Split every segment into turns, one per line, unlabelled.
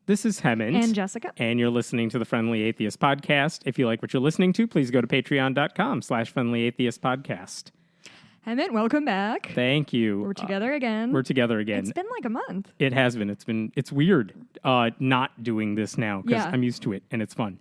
This is Hemant.
And Jessica.
And you're listening to the Friendly Atheist Podcast. If you like what you're listening to, please go to patreon.com/friendlyatheist podcast.
Hemant, welcome back.
Thank you.
We're together again.
We're together again.
It's been like a month.
It has been. It's weird not doing this now because
Yeah.
I'm used to it and it's fun.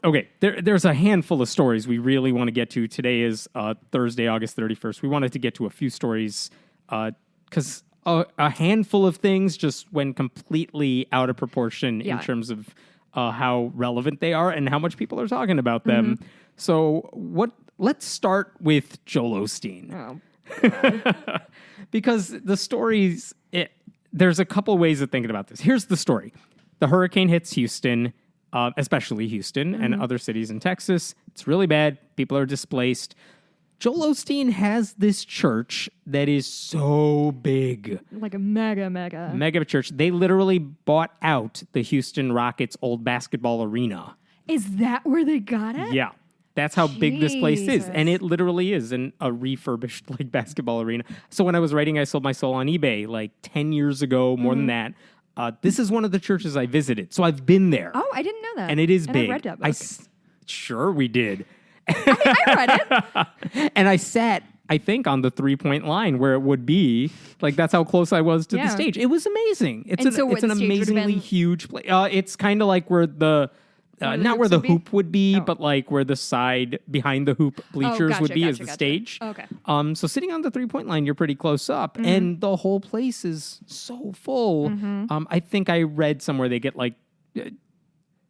Okay, there's a handful of stories we really want to get to. Today is Thursday, August 31st. We wanted to get to a few stories because a handful of things just went completely out of proportion in terms of how relevant they are and how much people are talking about them. Mm-hmm. So let's start with Joel Osteen.
Oh.
Because the stories, there's a couple ways of thinking about this. Here's the story. The hurricane hits Houston, especially Houston and other cities in Texas. It's really bad. People are displaced. Joel Osteen has this church that is so big.
Like a mega
church. They literally bought out the Houston Rockets' old basketball arena.
Is that where they got it?
Yeah. That's how big this place is.
Jesus.
And it literally is a refurbished basketball arena. So when I was writing I Sold My Soul on eBay 10 years ago, more than that, this is one of the churches I visited. So I've been there.
Oh, I didn't know that.
And it is big.
I read that book.
Sure we did.
I read it.
And I sat, I think, on the 3-point line where it would be. That's how close I was to the stage. It was amazing. It's an amazingly huge place. It's kind of like where the... not where the hoop would be, but where the side behind the hoop bleachers would be as the stage.
Okay.
So sitting on the 3-point line, you're pretty close up, and the whole place is so full. I think I read somewhere they get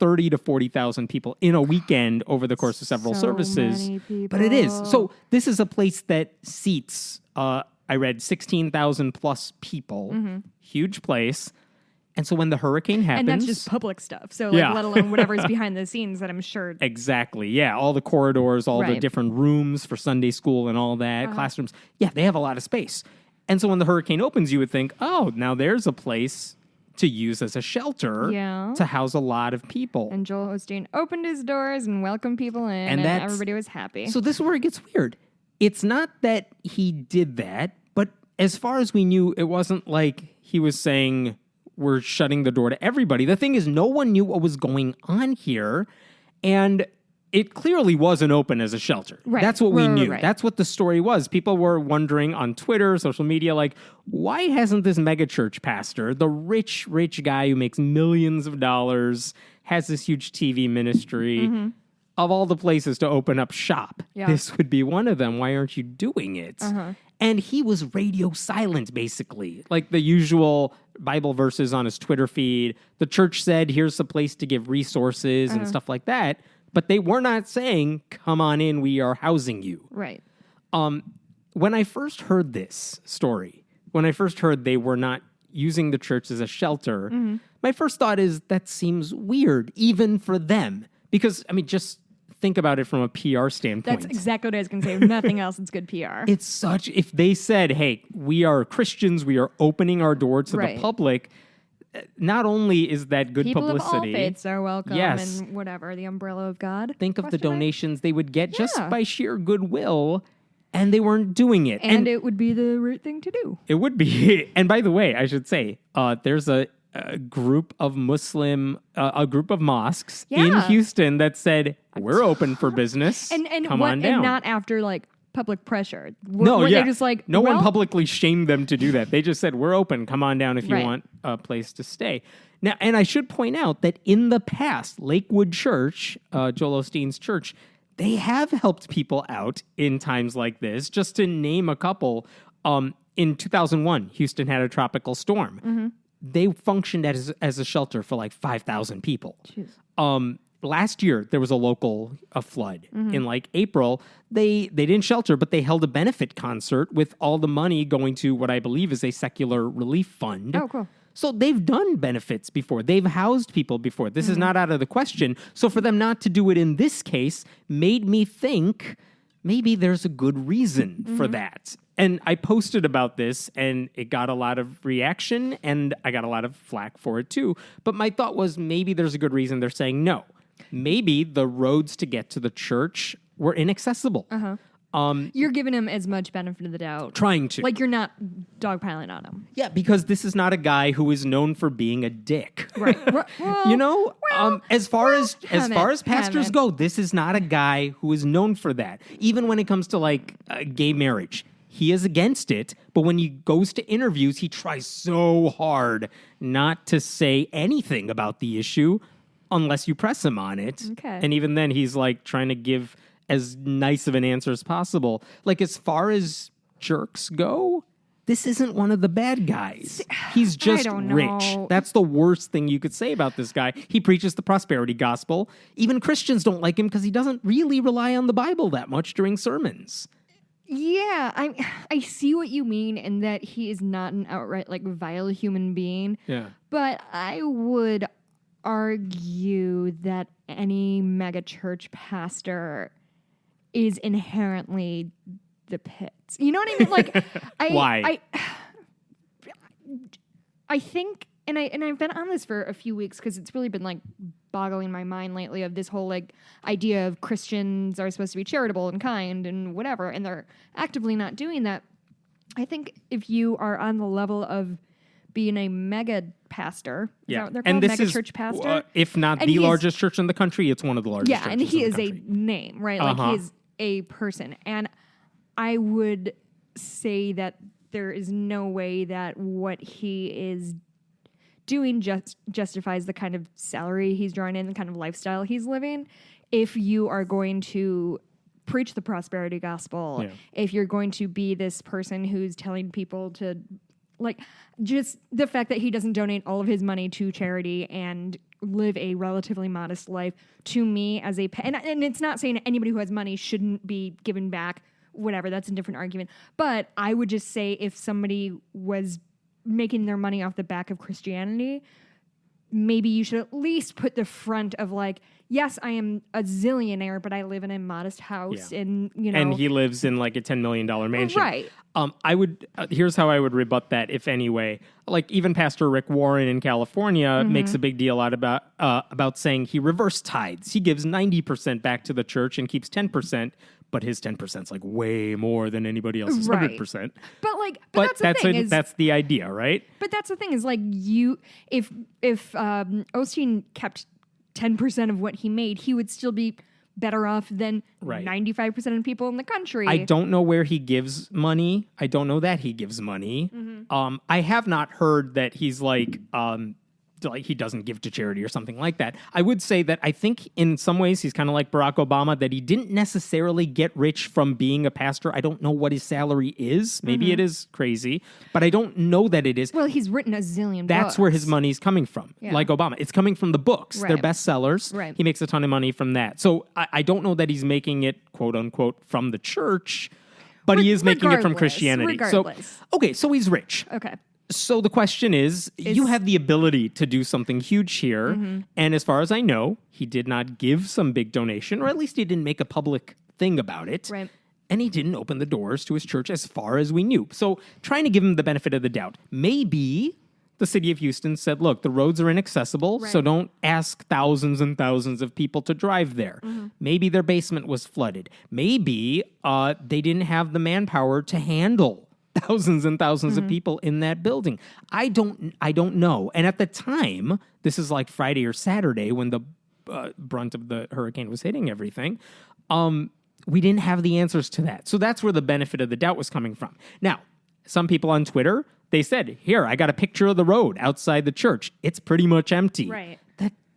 30 to 40,000 people in a weekend over the course of several services.
Many people.
But it is. So this is a place that seats, I read 16,000 plus people. Huge place. And so when the hurricane happens...
And that's just public stuff. So let alone whatever's behind the scenes that I'm sure...
Exactly. Yeah. All the corridors, all the different rooms for Sunday school and all that, classrooms. Yeah, they have a lot of space. And so when the hurricane opens, you would think, oh, now there's a place to use as a shelter to house a lot of people.
And Joel Osteen opened his doors and welcomed people in, and everybody was happy.
So this is where it gets weird. It's not that he did that, but as far as we knew, it wasn't like he was saying... we're shutting the door to everybody. The thing is, no one knew what was going on here, and it clearly wasn't open as a shelter.
Right.
That's what we knew.
Right.
That's what the story was. People were wondering on Twitter, social media, why hasn't this megachurch pastor, the rich guy who makes millions of dollars, has this huge TV ministry, of all the places to open up shop, this would be one of them. Why aren't you doing it? And he was radio silent, basically. The usual Bible verses on his Twitter feed. The church said, here's a place to give resources and stuff like that. But they were not saying, come on in, we are housing you.
Right.
When I first heard this story, when I first heard they were not using the church as a shelter, my first thought is that seems weird, even for them. Because, just... think about it from a PR standpoint.
That's exactly what I was going to say. If nothing else, it's good PR.
If they said, hey, we are Christians, we are opening our door to the public, not only is that good publicity.
People of all faiths are welcome and whatever, the umbrella of God.
Think of the donations they would get just by sheer goodwill, and they weren't doing it.
And it would be the right thing to do.
It would be. And by the way, I should say, there's a group of mosques in Houston that said, we're open for business.
And
come on down.
And not after public pressure.
They
just
no one publicly shamed them to do that. They just said, we're open. Come on down if you want a place to stay. Now, and I should point out that in the past, Lakewood Church, Joel Osteen's church, they have helped people out in times like this. Just to name a couple, in 2001, Houston had a tropical storm. They functioned as a shelter for 5,000 people. Last year, there was a flood. In April, they didn't shelter, but they held a benefit concert with all the money going to what I believe is a secular relief fund.
Oh, cool.
So they've done benefits before. They've housed people before. This is not out of the question. So for them not to do it in this case made me think maybe there's a good reason for that. And I posted about this, and it got a lot of reaction, and I got a lot of flack for it too. But my thought was maybe there's a good reason they're saying no. Maybe the roads to get to the church were inaccessible.
You're giving him as much benefit of the doubt.
Trying to.
Like, you're not dogpiling on him.
Yeah, because this is not a guy who is known for being a dick.
Right. Well,
as far as pastors go, this is not a guy who is known for that. Even when it comes to like gay marriage, he is against it. But when he goes to interviews, he tries so hard not to say anything about the issue unless you press him on it.
Okay.
And even then, he's like trying to give as nice of an answer as possible. Like, as far as jerks go, this isn't one of the bad guys. He's just rich. That's the worst thing you could say about this guy. He preaches the prosperity gospel. Even Christians don't like him because he doesn't really rely on the Bible that much during sermons.
Yeah, I see what you mean in that he is not an outright, like, vile human being.
Yeah.
But I would argue that any megachurch pastor is inherently the pits. You know what I mean? Like,
why?
I think, and I've been on this for a few weeks because it's really been like boggling my mind lately of this whole like idea of Christians are supposed to be charitable and kind and whatever, and they're actively not doing that. I think if you are on the level of being a mega pastor, is that what they're called?
And this
mega church pastor,
if not the largest church in the country, it's one of the largest.
Yeah, and he is a name, right? Like he is a person, and I would say that there is no way that what he is doing justifies the kind of salary he's drawing in, the kind of lifestyle he's living. If you are going to preach the prosperity gospel, if you're going to be this person who's telling people to, like, just the fact that he doesn't donate all of his money to charity and live a relatively modest life, to me as a and it's not saying anybody who has money shouldn't be given back, whatever, that's a different argument. But I would just say if somebody was making their money off the back of Christianity, maybe you should at least put the front of like, yes, I am a zillionaire, but I live in a modest house, and
and he lives in like a $10 million mansion,
right?
I would. Here's how I would rebut that, if any way. Like, even Pastor Rick Warren in California makes a big deal out about saying he reverse tithes. He gives 90% back to the church and keeps 10%. But his 10% is like way more than anybody else's 100%.
But that's the thing.
That's the idea, right?
But that's the thing is like if Osteen kept 10% of what he made, he would still be better off than 95% of people in the country.
I don't know where he gives money. I don't know that he gives money. I have not heard that he's like he doesn't give to charity or something like that. I would say that I think in some ways he's kind of like Barack Obama, that he didn't necessarily get rich from being a pastor. I don't know what his salary is. Maybe it is crazy, but I don't know that it is.
Well, he's written a zillion books.
That's where his money's coming from, like Obama. It's coming from the books. They're bestsellers.
Right.
He makes a ton of money from that. So I don't know that he's making it, quote unquote, from the church, but he is making it from Christianity.
Regardless.
So he's rich.
Okay.
So the question is, you have the ability to do something huge here. And as far as I know, he did not give some big donation, or at least he didn't make a public thing about it.
Right.
And he didn't open the doors to his church as far as we knew. So trying to give him the benefit of the doubt. Maybe the city of Houston said, look, the roads are inaccessible, so don't ask thousands and thousands of people to drive there. Maybe their basement was flooded. Maybe they didn't have the manpower to handle thousands and thousands of people in that building. I don't know. And at the time, this is like Friday or Saturday when the brunt of the hurricane was hitting everything, we didn't have the answers to that. So that's where the benefit of the doubt was coming from. Now, some people on Twitter, they said, here, I got a picture of the road outside the church. It's pretty much empty.
Right.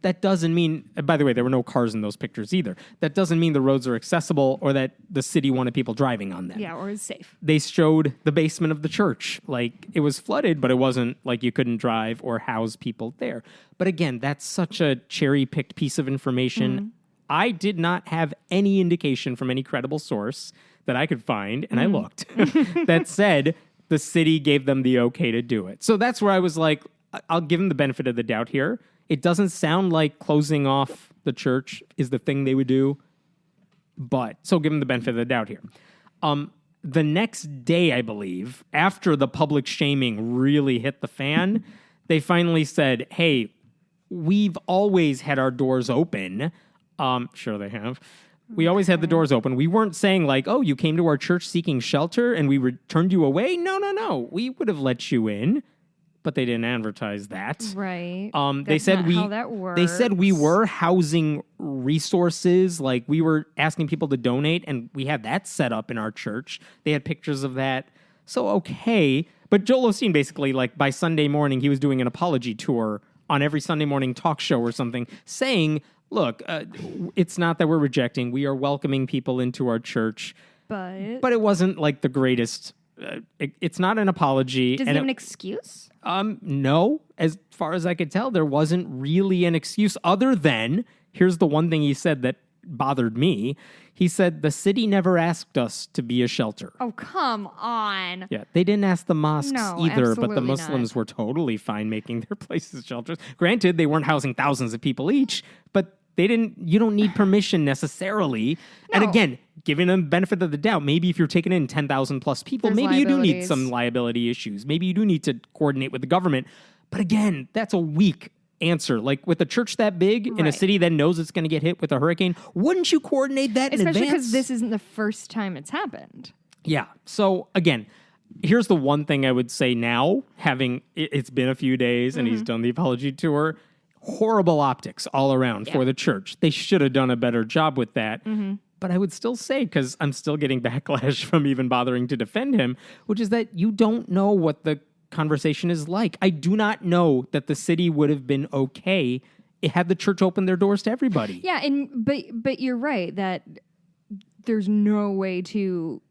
That doesn't mean, by the way, there were no cars in those pictures either. That doesn't mean the roads are accessible or that the city wanted people driving on them.
Yeah, or it's safe.
They showed the basement of the church. Like, it was flooded, but it wasn't like you couldn't drive or house people there. But again, that's such a cherry-picked piece of information. I did not have any indication from any credible source that I could find, and I looked, that said the city gave them the okay to do it. So that's where I was like, I'll give them the benefit of the doubt here. It doesn't sound like closing off the church is the thing they would do, but so give them the benefit of the doubt here. The next day, I believe, after the public shaming really hit the fan, they finally said, hey, we've always had our doors open. Sure they have. We always had the doors open. We weren't saying like, oh, you came to our church seeking shelter and we turned you away. No. We would have let you in, but they didn't advertise that.
Right.
They said
how that works.
They said we were housing resources, like we were asking people to donate, and we had that set up in our church. They had pictures of that. So okay, but Joel Osteen basically, like by Sunday morning, he was doing an apology tour on every Sunday morning talk show or something, saying, look, it's not that we're rejecting. We are welcoming people into our church. But it wasn't like the greatest. It's not an apology.
Does he have an excuse?
No. As far as I could tell, there wasn't really an excuse other than, here's the one thing he said that bothered me. He said, the city never asked us to be a shelter.
Oh, come on.
Yeah, they didn't ask the mosques either, but the
absolutely
Muslims
not.
were totally fine making their places shelters. Granted, they weren't housing thousands of people each, but you don't need permission necessarily. And again, giving them benefit of the doubt, maybe if you're taking in 10,000 plus people,
There's
maybe you do need
liabilities.
some liability issues. Maybe you do need to coordinate with the government. But again, that's a weak answer. Like with a church that big in a
Right.
city that knows it's going to get hit with a hurricane, wouldn't you coordinate that in
Especially
advance?
because this isn't the first time it's happened.
Yeah. So again, here's the one thing I would say now, having it's been a few days and he's done the apology tour. Horrible optics all around for the church. They should have done a better job with that. But I would still say, because I'm still getting backlash from even bothering to defend him, which is that you don't know what the conversation is like. I do not know that the city would have been okay had the church opened their doors to everybody.
Yeah, but you're right that there's no way to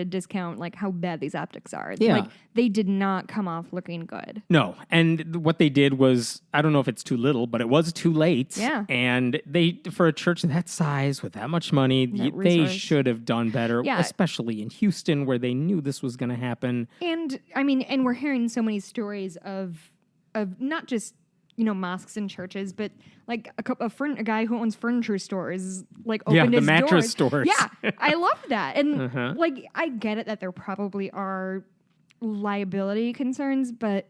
discount like how bad these optics are.
Yeah.
Like they did not come off looking good.
No, and what they did was, I don't know if it's too little, but it was too late.
Yeah.
And for a church that size with that much money, they
resource.
should have done better,
Yeah.
especially in Houston where they knew this was going to happen.
And I mean, and we're hearing so many stories of not just mosques and churches, but like a guy who owns furniture stores like opened his
mattress
doors.
stores.
Yeah, I love that. And like I get it that there probably are liability concerns, but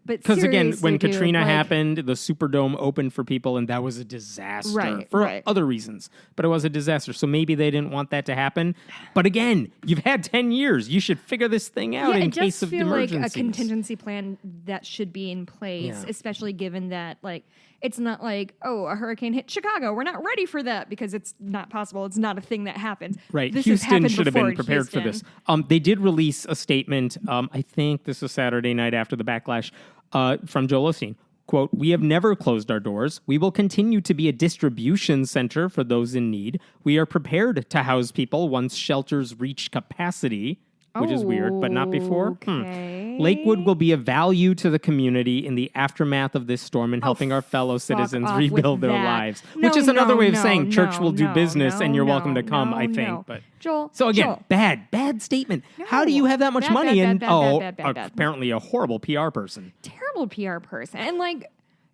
Because again,
seriously,
when
dude,
Katrina
like,
happened, the Superdome opened for people, and that was a disaster for other reasons. But it was a disaster, so maybe they didn't want that to happen. But again, you've had 10 years. You should figure this thing out in case of
it does feel like
emergencies.
a contingency plan that should be in place, especially given that like it's not like, oh, a hurricane hit Chicago. We're not ready for that because it's not possible. It's not a thing that happens.
Right.
This has
Houston
happened
should have
before
been
in
prepared for this.
Houston.
They did release a statement, I think this was Saturday night after the backlash, from Joel Osteen. Quote, "We have never closed our doors. We will continue to be a distribution center for those in need. We are prepared to house people once shelters reach capacity," which is weird, but not before.
Okay.
Lakewood will be of value to the community in the aftermath of this storm and helping our fellow citizens
off
rebuild
with
their
that.
lives.
No,
which is another way of
no,
saying church
no,
will do
no,
business and you're
no,
welcome to come, I think.
no.
But
Joel,
so again,
Joel.
bad statement. How do you have that much
Bad,
money
bad,
and
bad.
apparently a horrible PR person?
Terrible PR person. And like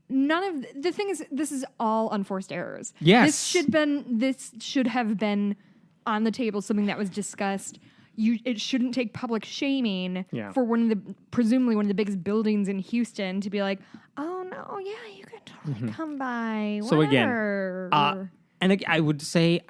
none of the thing is this is all unforced errors.
Yes.
This should have been on the table, something that was discussed. It shouldn't take public shaming for presumably one of the biggest buildings in Houston to be like, oh no, yeah, you can totally come by.
So again, and I would say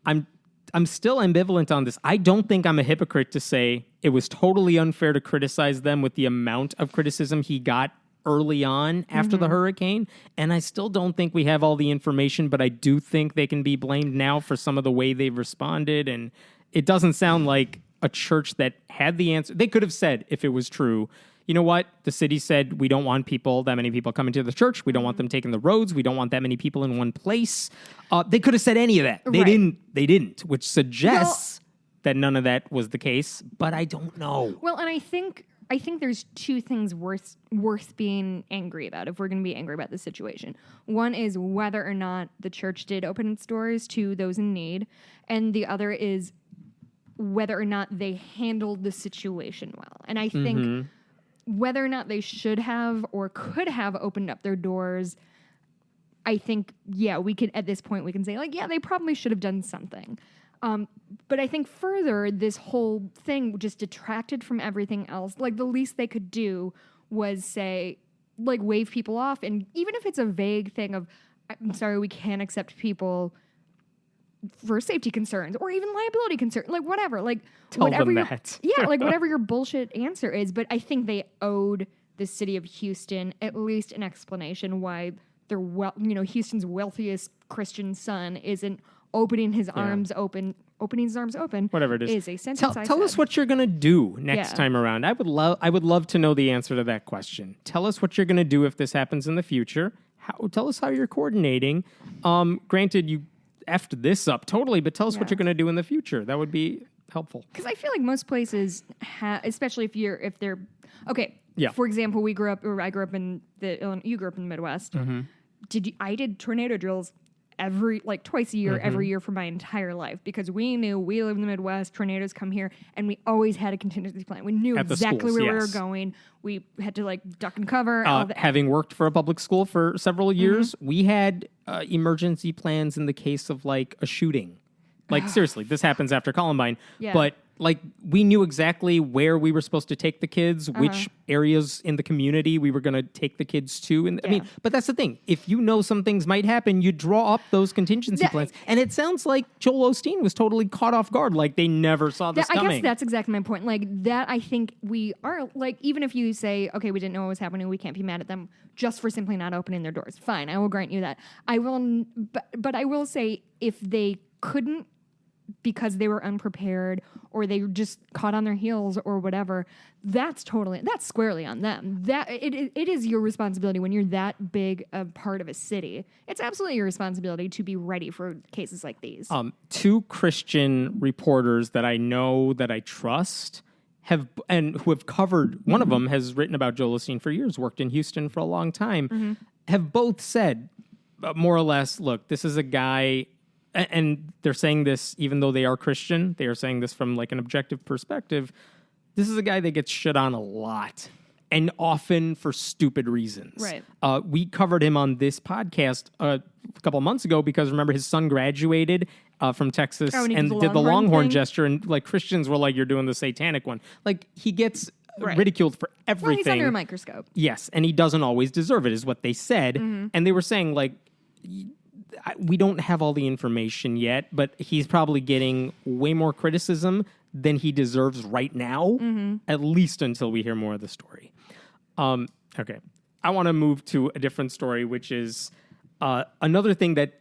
I'm still ambivalent on this. I don't think I'm a hypocrite to say it was totally unfair to criticize them with the amount of criticism he got early on after the hurricane. And I still don't think we have all the information, but I do think they can be blamed now for some of the way they've responded. And it doesn't sound like a church that had the answer. They could have said, if it was true, you know what? The city said, we don't want that many people coming to the church. We don't want them taking the roads. We don't want that many people in one place. They could have said any of that. They didn't, which suggests that none of that was the case, but I don't know.
Well, and I think there's two things worth being angry about if we're going to be angry about the situation. One is whether or not the church did open its doors to those in need, and the other is whether or not they handled the situation well. And I think whether or not they should have or could have opened up their doors, I think, we can, at this point, we can say, like, they probably should have done something. But I think further, this whole thing just detracted from everything else. Like, the least they could do was say, like, wave people off. And even if it's a vague thing of, I'm sorry, we can't accept people for safety concerns or even liability concerns, like whatever, like
Tell
whatever
them that.
like whatever your bullshit answer is. But I think they owed the city of Houston at least an explanation why their Houston's wealthiest Christian son isn't opening his arms open. Opening his arms open,
whatever it is
a sentence.
Tell us what you're going to do next time around. I would love to know the answer to that question. Tell us what you're going to do if this happens in the future. Tell us how you're coordinating. Granted, you effed this up totally, but tell us what you're going to do in the future. That would be helpful.
Because I feel like most places, especially if they're okay.
Yeah.
For example, I grew up in you grew up in the Midwest.
Mm-hmm.
I did tornado drills twice a year, every year for my entire life, because we knew we live in the Midwest, tornadoes come here, and we always had a contingency plan. We knew exactly where we were going. We had to duck and cover.
Having worked for a public school for several years, we had emergency plans in the case of a shooting. Seriously, this happens after Columbine.
Yeah.
But we knew exactly where we were supposed to take the kids, which areas in the community we were going to take the kids to. And I mean, but that's the thing. If you know some things might happen, you draw up those contingency plans. And it sounds like Joel Osteen was totally caught off guard. They never saw this coming.
I guess that's exactly my point. I think we are, even if you say, okay, we didn't know what was happening, we can't be mad at them just for simply not opening their doors. Fine, I will grant you that. I will, but I will say, if they couldn't, because they were unprepared or they were just caught on their heels or whatever, that's squarely on them. That it is your responsibility when you're that big a part of a city. It's absolutely your responsibility to be ready for cases like these.
2 Christian reporters that I know that I trust who have covered, one of them has written about Joel Osteen for years, worked in Houston for a long time, have both said more or less, look, this is a guy. And they're saying this, even though they are Christian, they are saying this from an objective perspective. This is a guy that gets shit on a lot, and often for stupid reasons.
Right.
We covered him on this podcast a couple of months ago because, remember, his son graduated from Texas and did the Longhorn gesture, and Christians were you're doing the satanic one. He gets ridiculed for everything.
Well, he's under a microscope.
Yes, and he doesn't always deserve it, is what they said. And they were saying, we don't have all the information yet, but he's probably getting way more criticism than he deserves right now, at least until we hear more of the story. Okay. I want to move to a different story, which is another thing that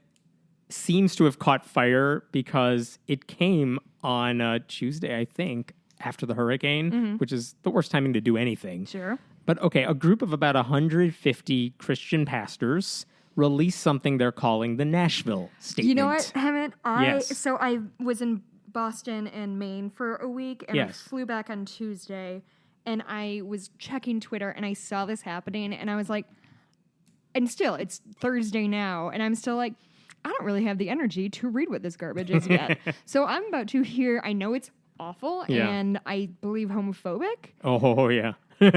seems to have caught fire because it came on Tuesday, I think, after the hurricane, which is the worst timing to do anything.
Sure.
But okay, a group of about 150 Christian pastors released something they're calling the Nashville Statement.
You know what, Hemant?
Yes.
So I was in Boston and Maine for a week, and I
Yes.
flew back on Tuesday, and I was checking Twitter, and I saw this happening, and I was like, and still, it's Thursday now, and I'm still like, I don't really have the energy to read what this garbage is yet. So I'm about to hear, I know it's awful, and I believe homophobic.
Oh, yeah.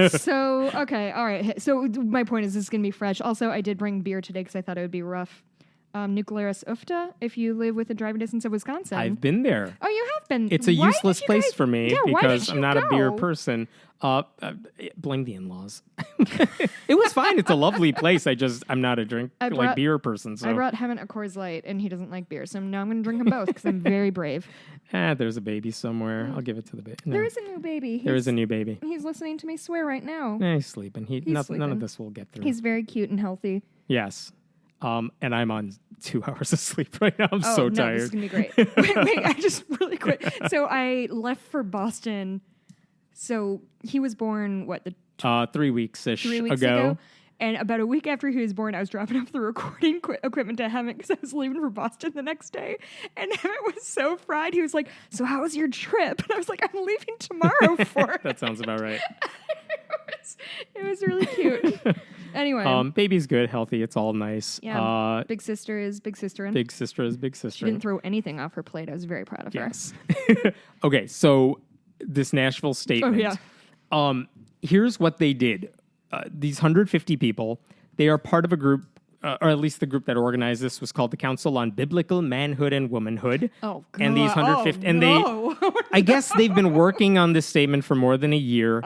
So, okay, all right. So my point is this is going to be fresh. Also, I did bring beer today because I thought it would be rough. Nuclearis Ufta, if you live within driving distance of Wisconsin.
I've been there.
Oh, you have been.
It's a useless place for me because I'm not a beer
go?
person. Blame the in-laws. It was fine. It's a lovely place. I'm not a beer person. So
I brought Hemant a Coors Light, and he doesn't like beer. So now I'm going to drink them both because I'm very brave.
There's a baby somewhere. I'll give it to the baby. No.
There is a new baby.
There is a new baby.
He's listening to me swear right now.
He's sleeping. None of this will get through.
He's very cute and healthy.
Yes. And I'm on 2 hours of sleep right now. I'm so tired.
This is going to be great. wait, I just really quick. So I left for Boston. So he was born,
3 weeks-ish
3 weeks ago? And about a week after he was born, I was dropping off the recording equipment to Hemant because I was leaving for Boston the next day. And Hemant was so fried. He was like, so how was your trip? And I was like, I'm leaving tomorrow for it.
That sounds about right.
It was really cute. Anyway.
Baby's good, healthy. It's all nice.
Yeah. Big sister is big sister.
Big sister is big sister.
She didn't throw anything off her plate. I was very proud of her.
Yes. Okay, so this Nashville Statement.
Oh, yeah.
Here's what they did. These 150 people, they are part of a group, or at least the group that organized this was called the Council on Biblical Manhood and Womanhood.
Oh, God.
And these 150, and
no.
I guess they've been working on this statement for more than a year.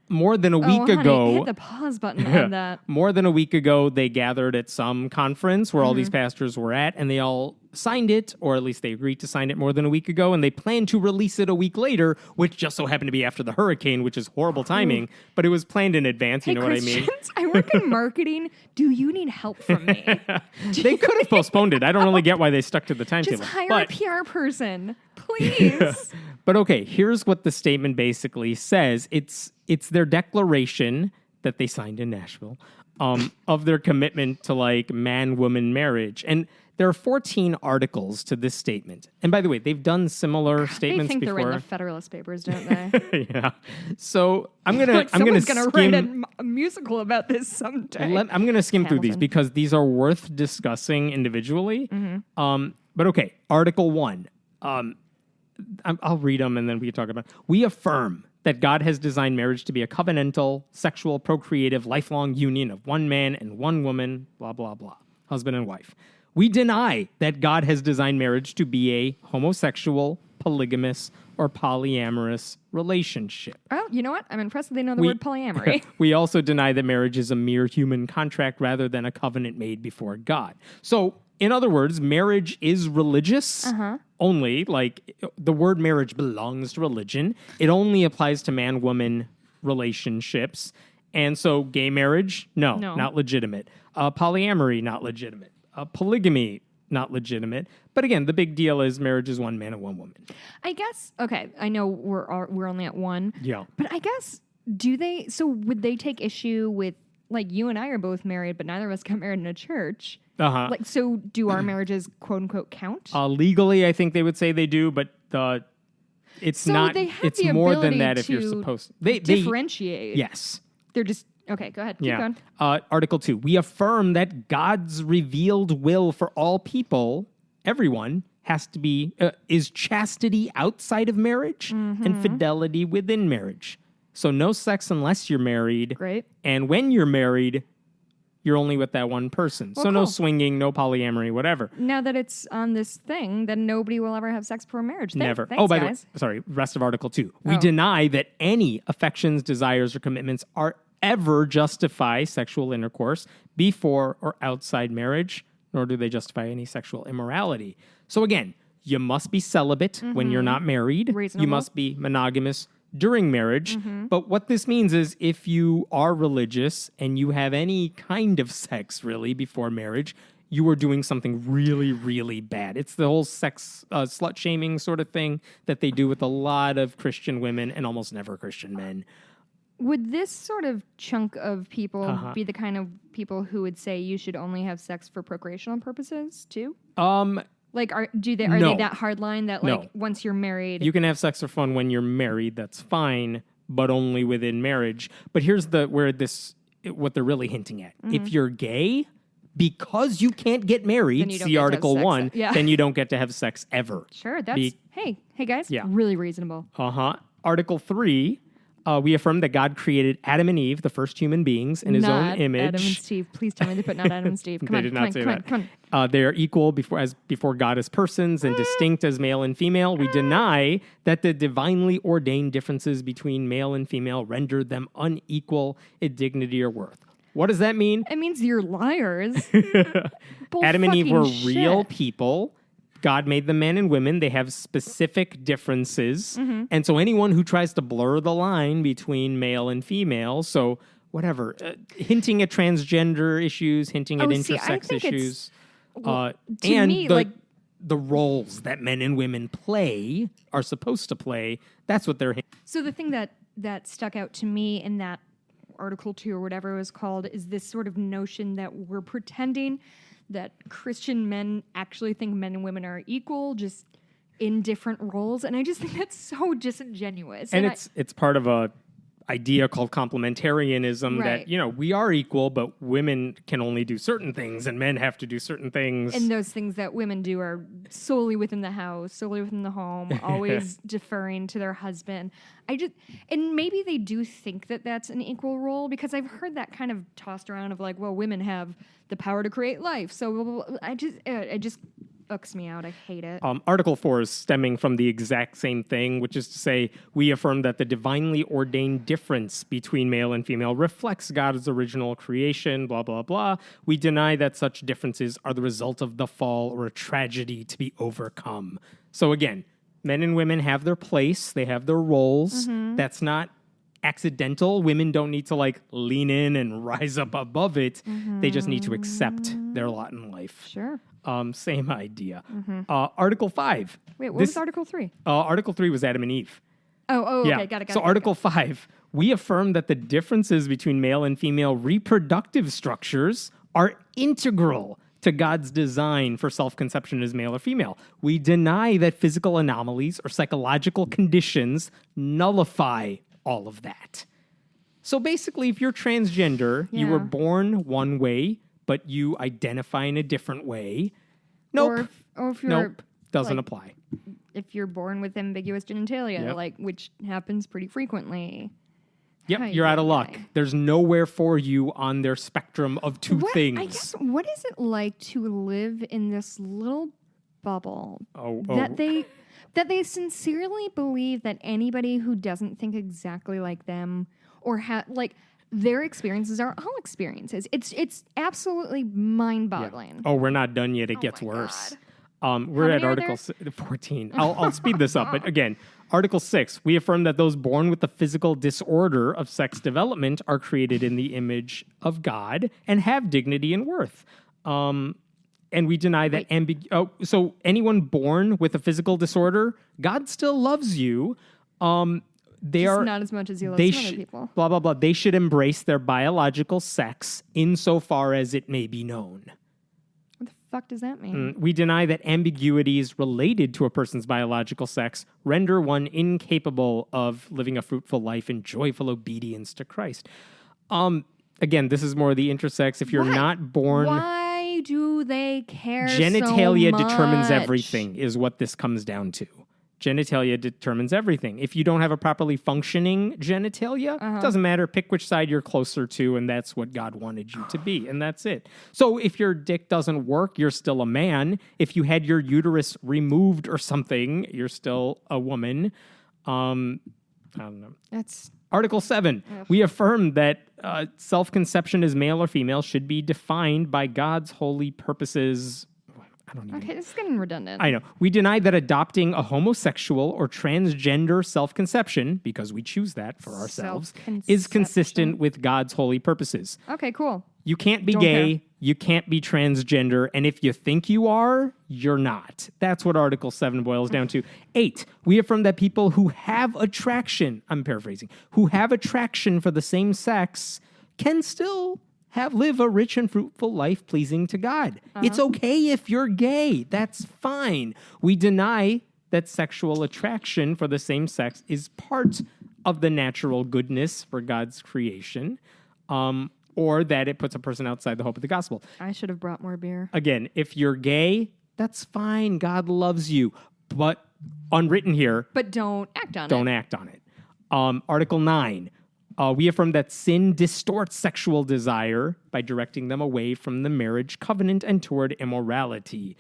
More than a week ago,
hit the pause button on that.
More than a week ago, they gathered at some conference where all these pastors were at, and they all signed it, or at least they agreed to sign it more than a week ago, and they plan to release it a week later, which just so happened to be after the hurricane, which is horrible timing, but it was planned in advance, you know
Christians,
what I mean?
I work in marketing. Do you need help from me?
They could have postponed it. I don't really get why they stuck to the timetable.
Just hire a PR person, please.
But okay, here's what the statement basically says. It's their declaration that they signed in Nashville of their commitment to like man-woman marriage. And there are 14 articles to this statement. And by the way, they've done similar statements
They think
before.
they're in the Federalist Papers, don't they?
Yeah. So I'm gonna
Like someone's gonna
skim,
write a musical about this someday.
I'm gonna skim through these
Hamilton.
because these are worth discussing individually. But okay, Article 1. I'll read them and then we can talk about it. We affirm that God has designed marriage to be a covenantal, sexual, procreative, lifelong union of one man and one woman, blah, blah, blah, husband and wife. We deny that God has designed marriage to be a homosexual, polygamous, or polyamorous relationship.
Oh, you know what? I'm impressed that they know the word polyamory.
We also deny that marriage is a mere human contract rather than a covenant made before God. So, in other words, marriage is religious only. Like, the word marriage belongs to religion. It only applies to man-woman relationships. And so gay marriage, no, not legitimate. Polyamory, not legitimate. Polygamy, not legitimate. But again, the big deal is marriage is one man and one woman.
I guess, okay, I know we're only at one.
Yeah.
But I guess, would they take issue with, like, you and I are both married, but neither of us got married in a church. Like, so do our marriages, quote unquote, count?
Legally, I think they would say they do, but it's
so
not.
They have
it's
the
more than
ability
that if you're
to
supposed. They
differentiate.
Yes.
They're just okay. Go ahead. Keep going.
Article 2. We affirm that God's revealed will for all people, everyone, has to be is chastity outside of marriage and fidelity within marriage. So no sex unless you're married.
Great.
And when you're married, you're only with that one person.
Well,
so no
cool.
swinging, no polyamory, whatever.
Now that it's on this thing, then nobody will ever have sex before marriage.
Never.
Thanks,
by
guys.
the way, sorry, rest of Article 2. We deny that any affections, desires, or commitments are ever justify sexual intercourse before or outside marriage, nor do they justify any sexual immorality. So again, you must be celibate when you're not married.
Reasonable.
You must be monogamous during marriage. But what this means is if you are religious and you have any kind of sex really before marriage, you are doing something really, really bad. It's the whole sex slut shaming sort of thing that they do with a lot of Christian women and almost never Christian men.
Would this sort of chunk of people be the kind of people who would say you should only have sex for procreational purposes too? Like, are they that hard line that like once you're married,
you can have sex for fun when you're married? That's fine, but only within marriage. But here's what they're really hinting at. If you're gay, because you can't get married, see Article 1, then you don't get to have sex ever.
Sure, that's hey guys, really reasonable.
Article 3. We affirm that God created Adam and Eve, the first human beings, in his own image.
Adam and Steve. Please tell me they put not Adam and Steve.
They did not say that. They are equal before God as persons and distinct as male and female. We deny that the divinely ordained differences between male and female rendered them unequal in dignity or worth. What does that mean?
It means you're liars.
Adam and Eve were real
shit.
people. God made them men and women. They have specific differences. And so anyone who tries to blur the line between male and female, so whatever, hinting at transgender issues, hinting at intersex issues, the roles that men and women play are supposed to play, that's what they're hinting.
So the thing that stuck out to me in that Article 2 or whatever it was called is this sort of notion that we're pretending that Christian men actually think men and women are equal, just in different roles. And I just think that's so disingenuous.
And it's part of a idea called complementarianism that, we are equal, but women can only do certain things and men have to do certain things.
And those things that women do are solely within the house, solely within the home, always deferring to their husband. And maybe they do think that that's an equal role, because I've heard that kind of tossed around of like, well, women have the power to create life. So I just irks me out. I hate it.
Article 4 is stemming from the exact same thing, which is to say, we affirm that the divinely ordained difference between male and female reflects God's original creation, blah, blah, blah. We deny that such differences are the result of the fall or a tragedy to be overcome. So again, men and women have their place. They have their roles. That's not accidental. Women don't need to lean in and rise up above it. They just need to accept their lot in life.
Sure.
Same idea. Article 5.
Wait, what was Article 3?
Article 3 was Adam and Eve.
Okay,
Yeah.
got it.
So Article 5, we affirm that the differences between male and female reproductive structures are integral to God's design for self-conception as male or female. We deny that physical anomalies or psychological conditions nullify all of that. So basically, if you're transgender, you were born one way, but you identify in a different way. Nope.
Or if you're
doesn't apply.
If you're born with ambiguous genitalia, which happens pretty frequently.
Yep, you're out of luck. There's nowhere for you on their spectrum of two things.
I guess, what is it like to live in this little bubble that they sincerely believe that anybody who doesn't think exactly like them or their experiences are all experiences. It's absolutely mind-boggling.
Yeah. We're not done yet. It gets worse. We're at Article 14. I'll speed this up. But again, Article 6, we affirm that those born with the physical disorder of sex development are created in the image of God and have dignity and worth. And we deny that so anyone born with a physical disorder, God still loves you. Just
not as much as he loves some other people.
Blah, blah, blah. They should embrace their biological sex insofar as it may be known.
What the fuck does that mean?
We deny that ambiguities related to a person's biological sex render one incapable of living a fruitful life in joyful obedience to Christ. Again, this is more the intersex. If you're not born...
Why do they care
genitalia
so much?
determines everything, is what this comes down to. Genitalia determines everything. If you don't have a properly functioning genitalia, it doesn't matter. Pick which side you're closer to, and that's what God wanted you to be, and that's it. So if your dick doesn't work, you're still a man. If you had your uterus removed or something, you're still a woman. I don't know. That's Article 7. We affirm that self-conception as male or female should be defined by God's holy purposes.
Okay, this is getting redundant.
I know. We deny that adopting a homosexual or transgender self-conception, because we choose that for ourselves, is consistent with God's holy purposes.
Okay, cool.
You can't be gay, you can't be transgender, and if you think you are, you're not. That's what Article 7 boils down to. 8, we affirm that people who have attraction, I'm paraphrasing, who have attraction for the same sex can still live a rich and fruitful life pleasing to God. It's okay if you're gay. That's fine. We deny that sexual attraction for the same sex is part of the natural goodness for God's creation, or that it puts a person outside the hope of the gospel.
I should have brought more beer.
Again, if you're gay, that's fine. God loves you. But unwritten here.
But don't act on it.
Don't act on it. Article 9. We affirm that sin distorts sexual desire by directing them away from the marriage covenant and toward immorality.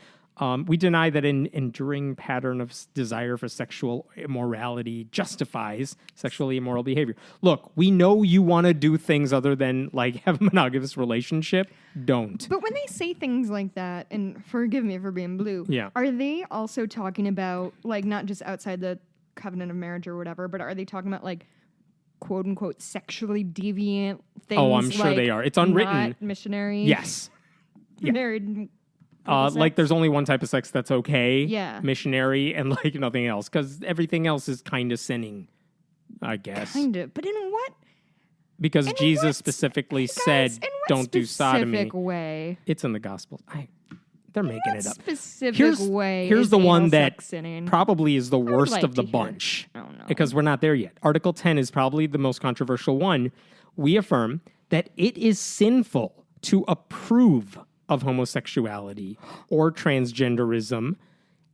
We deny that an enduring pattern of desire for sexual immorality justifies sexually immoral behavior. Look, we know you want to do things other than have a monogamous relationship. Don't.
But when they say things like that, and forgive me for being blue, are they also talking about not just outside the covenant of marriage or whatever, but are they talking about quote unquote sexually deviant things?
Oh, I'm sure they are. It's unwritten.
Not missionary.
Yes. Yeah.
Married.
There's only one type of sex that's okay.
Yeah.
Missionary and nothing else, because everything else is kind of sinning, I guess.
Kind of, but in what?
Because Jesus specifically said, "Don't do sodomy."
Specific way.
It's in the Gospels. They're making it up.
Specific way.
Here's the one that
sinning.
probably is the worst of the bunch.
Oh, no.
Because we're not there yet. Article 10 is probably the most controversial one. We affirm that it is sinful to approve of homosexuality or transgenderism,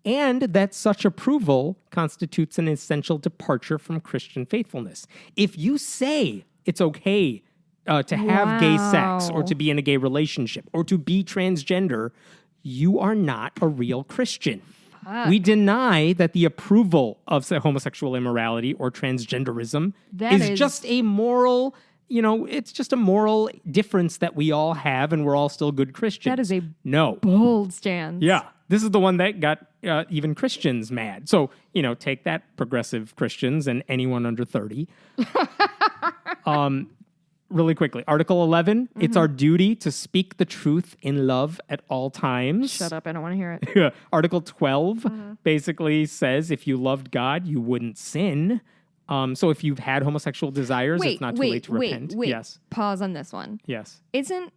and that such approval constitutes an essential departure from Christian faithfulness. If you say it's okay to have gay sex or to be in a gay relationship or to be transgender, you are not a real Christian.
Fuck.
We deny that the approval of homosexual immorality or transgenderism is just a moral, it's just a moral difference that we all have, and we're all still good Christians.
That is a
no
bold stance.
Yeah. This is the one that got even Christians mad. So, take that, progressive Christians and anyone under 30. Really quickly, Article 11, it's our duty to speak the truth in love at all times.
Shut up, I don't want to hear it.
Article 12 basically says if you loved God, you wouldn't sin. So if you've had homosexual desires, it's not too late to repent. Yes.
Pause on this one.
Yes.
Isn't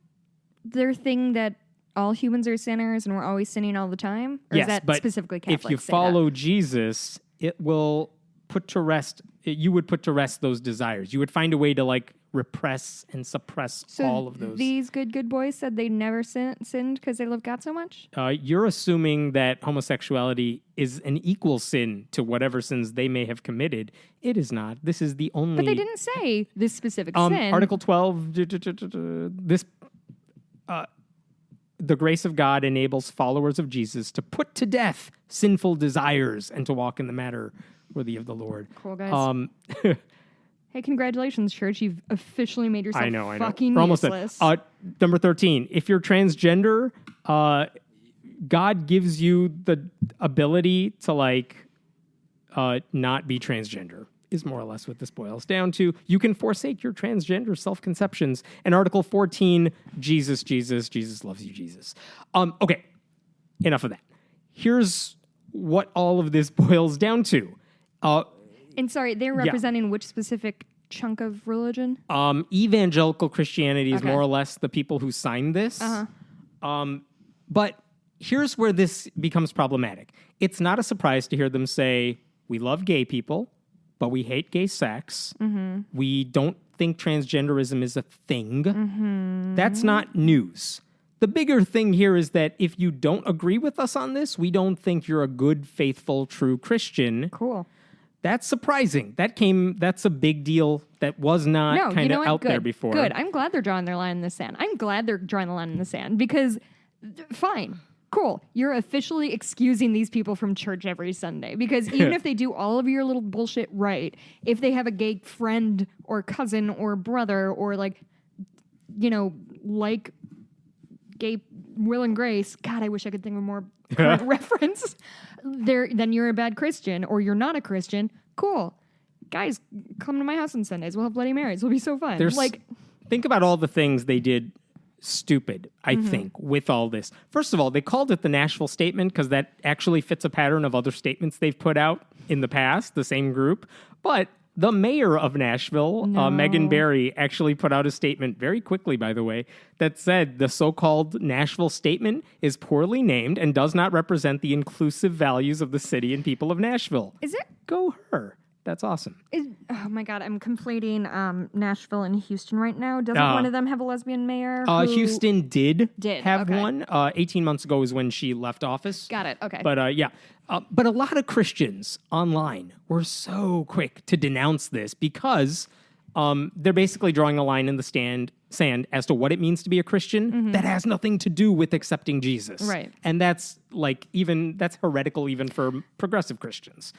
their thing that all humans are sinners and we're always sinning all the time? Or
yes,
is that
but
specifically Catholics?
If you follow Jesus, it will put to rest, you would put to rest those desires. You would find a way to repress and suppress all of those.
These good boys said they never sinned because they love God so much?
You're assuming that homosexuality is an equal sin to whatever sins they may have committed. It is not. This is the only...
But they didn't say this specific sin.
Article 12, the grace of God enables followers of Jesus to put to death sinful desires and to walk in the manner worthy of the Lord.
Cool, guys. Hey, congratulations, church. You've officially made yourself fucking useless.
Number 13, if you're transgender, God gives you the ability to not be transgender, is more or less what this boils down to. You can forsake your transgender self-conceptions. And Article 14, Jesus loves you, Jesus. Okay, enough of that. Here's what all of this boils down to.
And sorry, they're representing which specific chunk of religion?
Evangelical Christianity is more or less the people who signed this. But here's where this becomes problematic. It's not a surprise to hear them say, we love gay people, but we hate gay sex. We don't think transgenderism is a thing. That's not news. The bigger thing here is that if you don't agree with us on this, we don't think you're a good, faithful, true Christian.
Cool.
That's surprising. That's a big deal that was not kind of out there before.
Good. I'm glad they're drawing their line in the sand. I'm glad they're drawing the line in the sand because, fine, cool. You're officially excusing these people from church every Sunday because even if they do all of your little bullshit right, if they have a gay friend or cousin or brother or gay Will and Grace, God, I wish I could think of a more current reference. Then you're a bad Christian or you're not a Christian. Cool. Guys, come to my house on Sundays. We'll have Bloody Marys. It'll be so fun.
Think about all the things they did stupid, I think, with all this. First of all, they called it the Nashville Statement because that actually fits a pattern of other statements they've put out in the past, the same group. But the mayor of Nashville, Megan Barry, actually put out a statement very quickly, by the way, that said the so-called Nashville Statement is poorly named and does not represent the inclusive values of the city and people of Nashville.
Is it?
Go her. That's awesome.
Oh my God, I'm conflating Nashville and Houston right now. Doesn't one of them have a lesbian mayor?
Houston did have one. 18 months ago is when she left office.
Got it, okay.
But but a lot of Christians online were so quick to denounce this because they're basically drawing a line in the sand as to what it means to be a Christian that has nothing to do with accepting Jesus.
Right.
And that's that's heretical even for progressive Christians.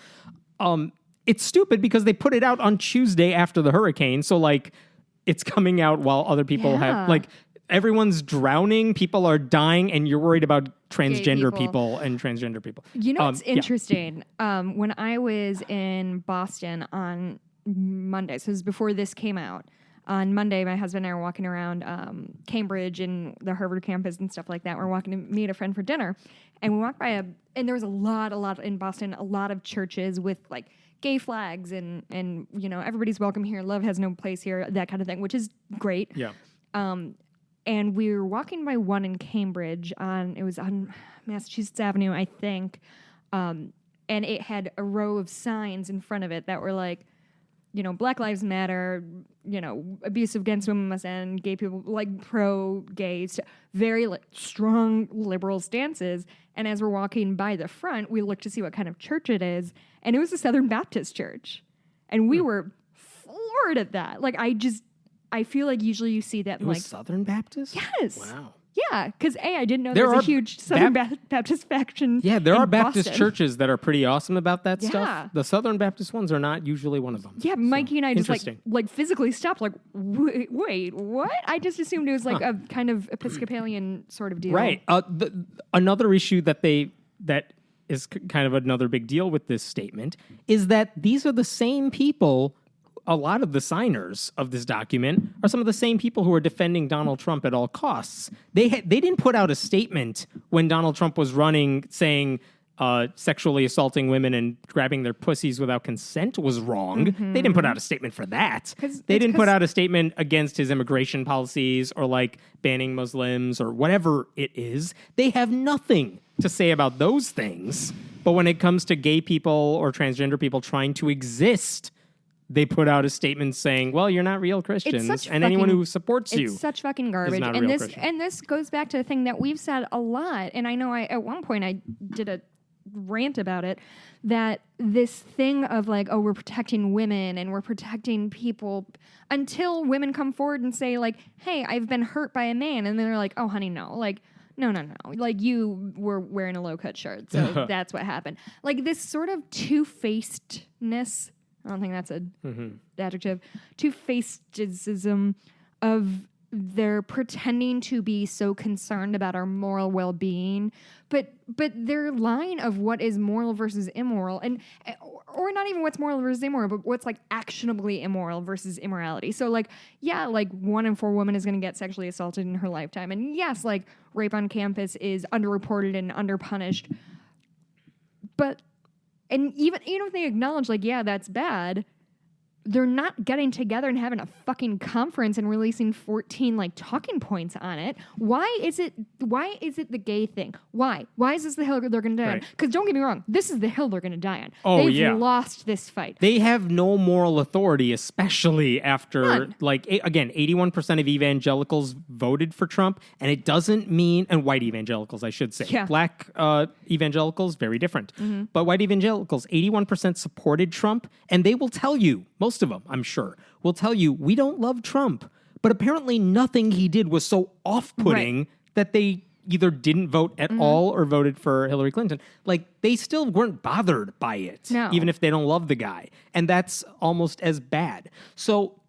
It's stupid because they put it out on Tuesday after the hurricane. So it's coming out while other people have everyone's drowning, people are dying, and you're worried about transgender people and transgender people.
You know what's interesting? When I was in Boston on Monday, so it was before this came out, on Monday, my husband and I were walking around Cambridge and the Harvard campus and stuff like that. We're walking to meet a friend for dinner, and we walked by and there was a lot in Boston, a lot of churches with gay flags and everybody's welcome here, love has no place here, that kind of thing, which is great.
Yeah.
And we were walking by one in Cambridge it was on Massachusetts Avenue, I think, and it had a row of signs in front of it that were Black Lives Matter, abuse against women must end, gay people, pro-gay, very strong liberal stances. And as we're walking by the front, we looked to see what kind of church it is, and it was a Southern Baptist church. And we were floored at that. I feel like usually you see that
it was Southern Baptist?
Yes.
Wow.
Yeah, because I didn't know there was a huge Southern Baptist faction.
Yeah, there are Baptist
Boston.
churches that are pretty awesome about that stuff. The Southern Baptist ones are not usually one of them.
Yeah, Mikey and I just like physically stopped. Like, wait, what? I just assumed it was like a kind of Episcopalian sort of deal.
Right. Another issue that is kind of another big deal with this statement is that these are the same people. A lot of the signers of this document are some of the same people who are defending Donald Trump at all costs. They didn't put out a statement when Donald Trump was running saying sexually assaulting women and grabbing their pussies without consent was wrong. They didn't put out a statement for that. They didn't put out a statement against his immigration policies or like banning Muslims or whatever it is. They have nothing to say about those things. But when it comes to gay people or transgender people trying to exist, they put out a statement saying, well, you're not real Christians, and anyone who supports you
it's such fucking garbage. And this goes back to the thing that we've said a lot, and I know at one point I did a rant about it, that this thing of like, oh, we're protecting women and we're protecting people until women come forward and say like, hey, I've been hurt by a man, and then they're like, oh, honey, no. Like, no. Like, you were wearing a low-cut shirt, so that's what happened. Like, this sort of two-facedness, I don't think that's an adjective, two-facedism of they're pretending to be so concerned about our moral well-being, but their line of what is moral versus immoral, or not even what's moral versus immoral, but what's like actionably immoral versus immorality. So like, yeah, like 1 in 4 women is going to get sexually assaulted in her lifetime. And yes, like rape on campus is underreported and underpunished. But, and even if they acknowledge like, yeah, that's bad, they're not getting together and having a fucking conference and releasing 14 like talking points on it. Why is it the gay thing? Why is this the hill they're going to die on? Because don't get me wrong, this is the hill they're going to die on.
Oh,
They've lost this fight.
They have no moral authority, especially after, like, again, 81% of evangelicals voted for Trump, and it doesn't mean, and white evangelicals, I should say.
Yeah.
Black evangelicals, very different. But white evangelicals, 81% supported Trump, and they will tell you, most of them, I'm sure, will tell you, we don't love Trump. But apparently nothing he did was so off-putting that they either didn't vote at all or voted for Hillary Clinton. Like, they still weren't bothered by it, even if they don't love the guy. And that's almost as bad. So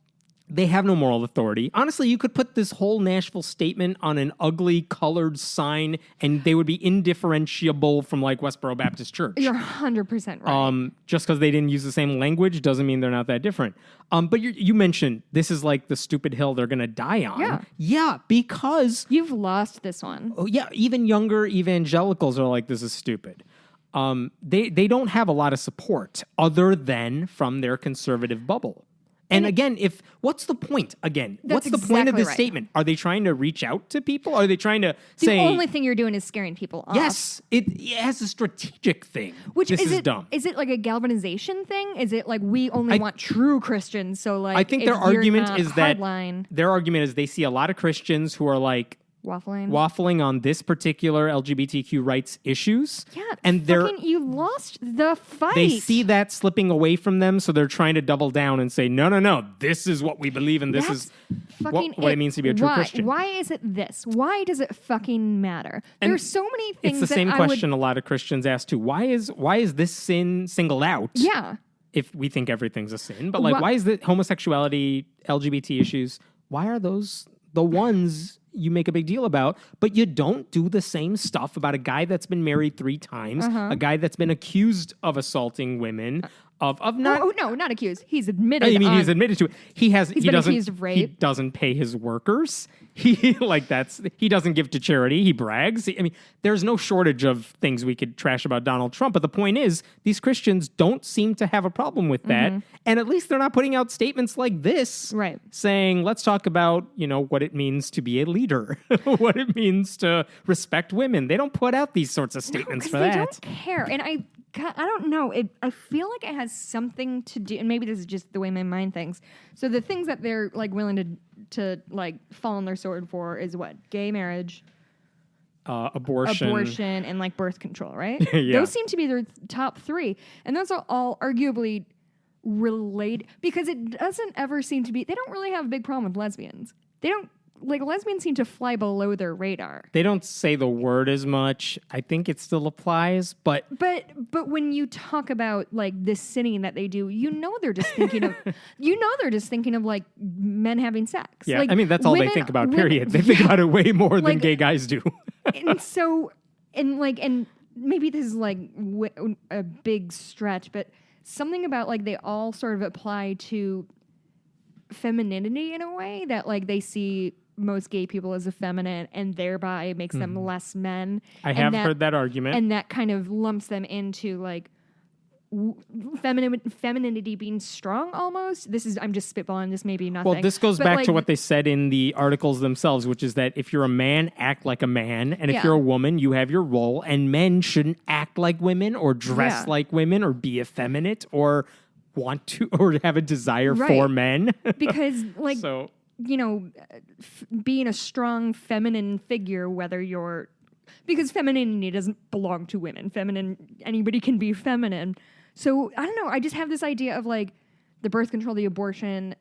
they have no moral authority. Honestly, you could put this whole Nashville Statement on an ugly colored sign and they would be indifferentiable from like Westboro Baptist Church.
You're 100% right.
Just because they didn't use the same language doesn't mean they're not that different. But you mentioned this is like the stupid hill they're going to die on. Yeah, because
you've lost this one.
Oh, yeah, even younger evangelicals are like, this is stupid. They don't have a lot of support other than from their conservative bubble. And again, what's the point? Again, what's the point of this statement? Are they trying to reach out to people? Are they trying to say...
The only thing you're doing is scaring people off.
Yes, it has a strategic thing.
Which
this is dumb.
Is it like a galvanization thing? Is it like we only want true Christians? So like,
I think their argument is that their argument is they see a lot of Christians who are like waffling on this particular LGBTQ rights issues.
Yeah, and you lost the fight.
They see that slipping away from them, so they're trying to double down and say, no, this is what we believe, and this is what it means to be a true Christian.
Why is it this? Why does it fucking matter? And there's so many things.
It's the same question a lot of Christians ask too. Why is this sin singled out?
Yeah.
If we think everything's a sin, but like, why is the homosexuality, LGBT issues? Why are those the ones you make a big deal about, but you don't do the same stuff about a guy that's been married 3 times, a guy that's been accused of assaulting women, of not...
Oh, no, not accused. He's admitted.
I mean, he's admitted to it. He been
accused of rape.
He doesn't pay his workers. He doesn't give to charity. He brags. I mean, there's no shortage of things we could trash about Donald Trump, but the point is, these Christians don't seem to have a problem with that, and at least they're not putting out statements like this, saying, let's talk about, what it means to be a leader, what it means to respect women. They don't put out these sorts of statements for that.
They don't care, and I don't know. I feel like it has something to do, and maybe this is just the way my mind thinks. So the things that they're like willing to like fall on their sword for is what? Gay marriage, abortion, and like birth control, right? Those seem to be their top 3, and those are all arguably related because it doesn't ever seem to be. They don't really have a big problem with lesbians. They don't like lesbians seem to fly below their radar.
They don't say the word as much. I think it still applies, but
when you talk about like this sinning that they do, they're just thinking of like men having sex.
Yeah,
like,
I mean that's all they think about. Period. They think about it way more than gay guys do.
and maybe this is like a big stretch, but something about like they all sort of apply to femininity in a way that like they see most gay people as effeminate and thereby makes them less men.
I have heard that argument.
And that kind of lumps them into like femininity being strong almost. I'm just spitballing, this may be nothing.
Well, this goes back to what they said in the articles themselves, which is that if you're a man, act like a man. And if you're a woman, you have your role. And men shouldn't act like women or dress like women or be effeminate or want to or have a desire for men.
Because like, being a strong feminine figure, because femininity doesn't belong to women. Anybody can be feminine. So I don't know. I just have this idea of like the birth control, the abortion,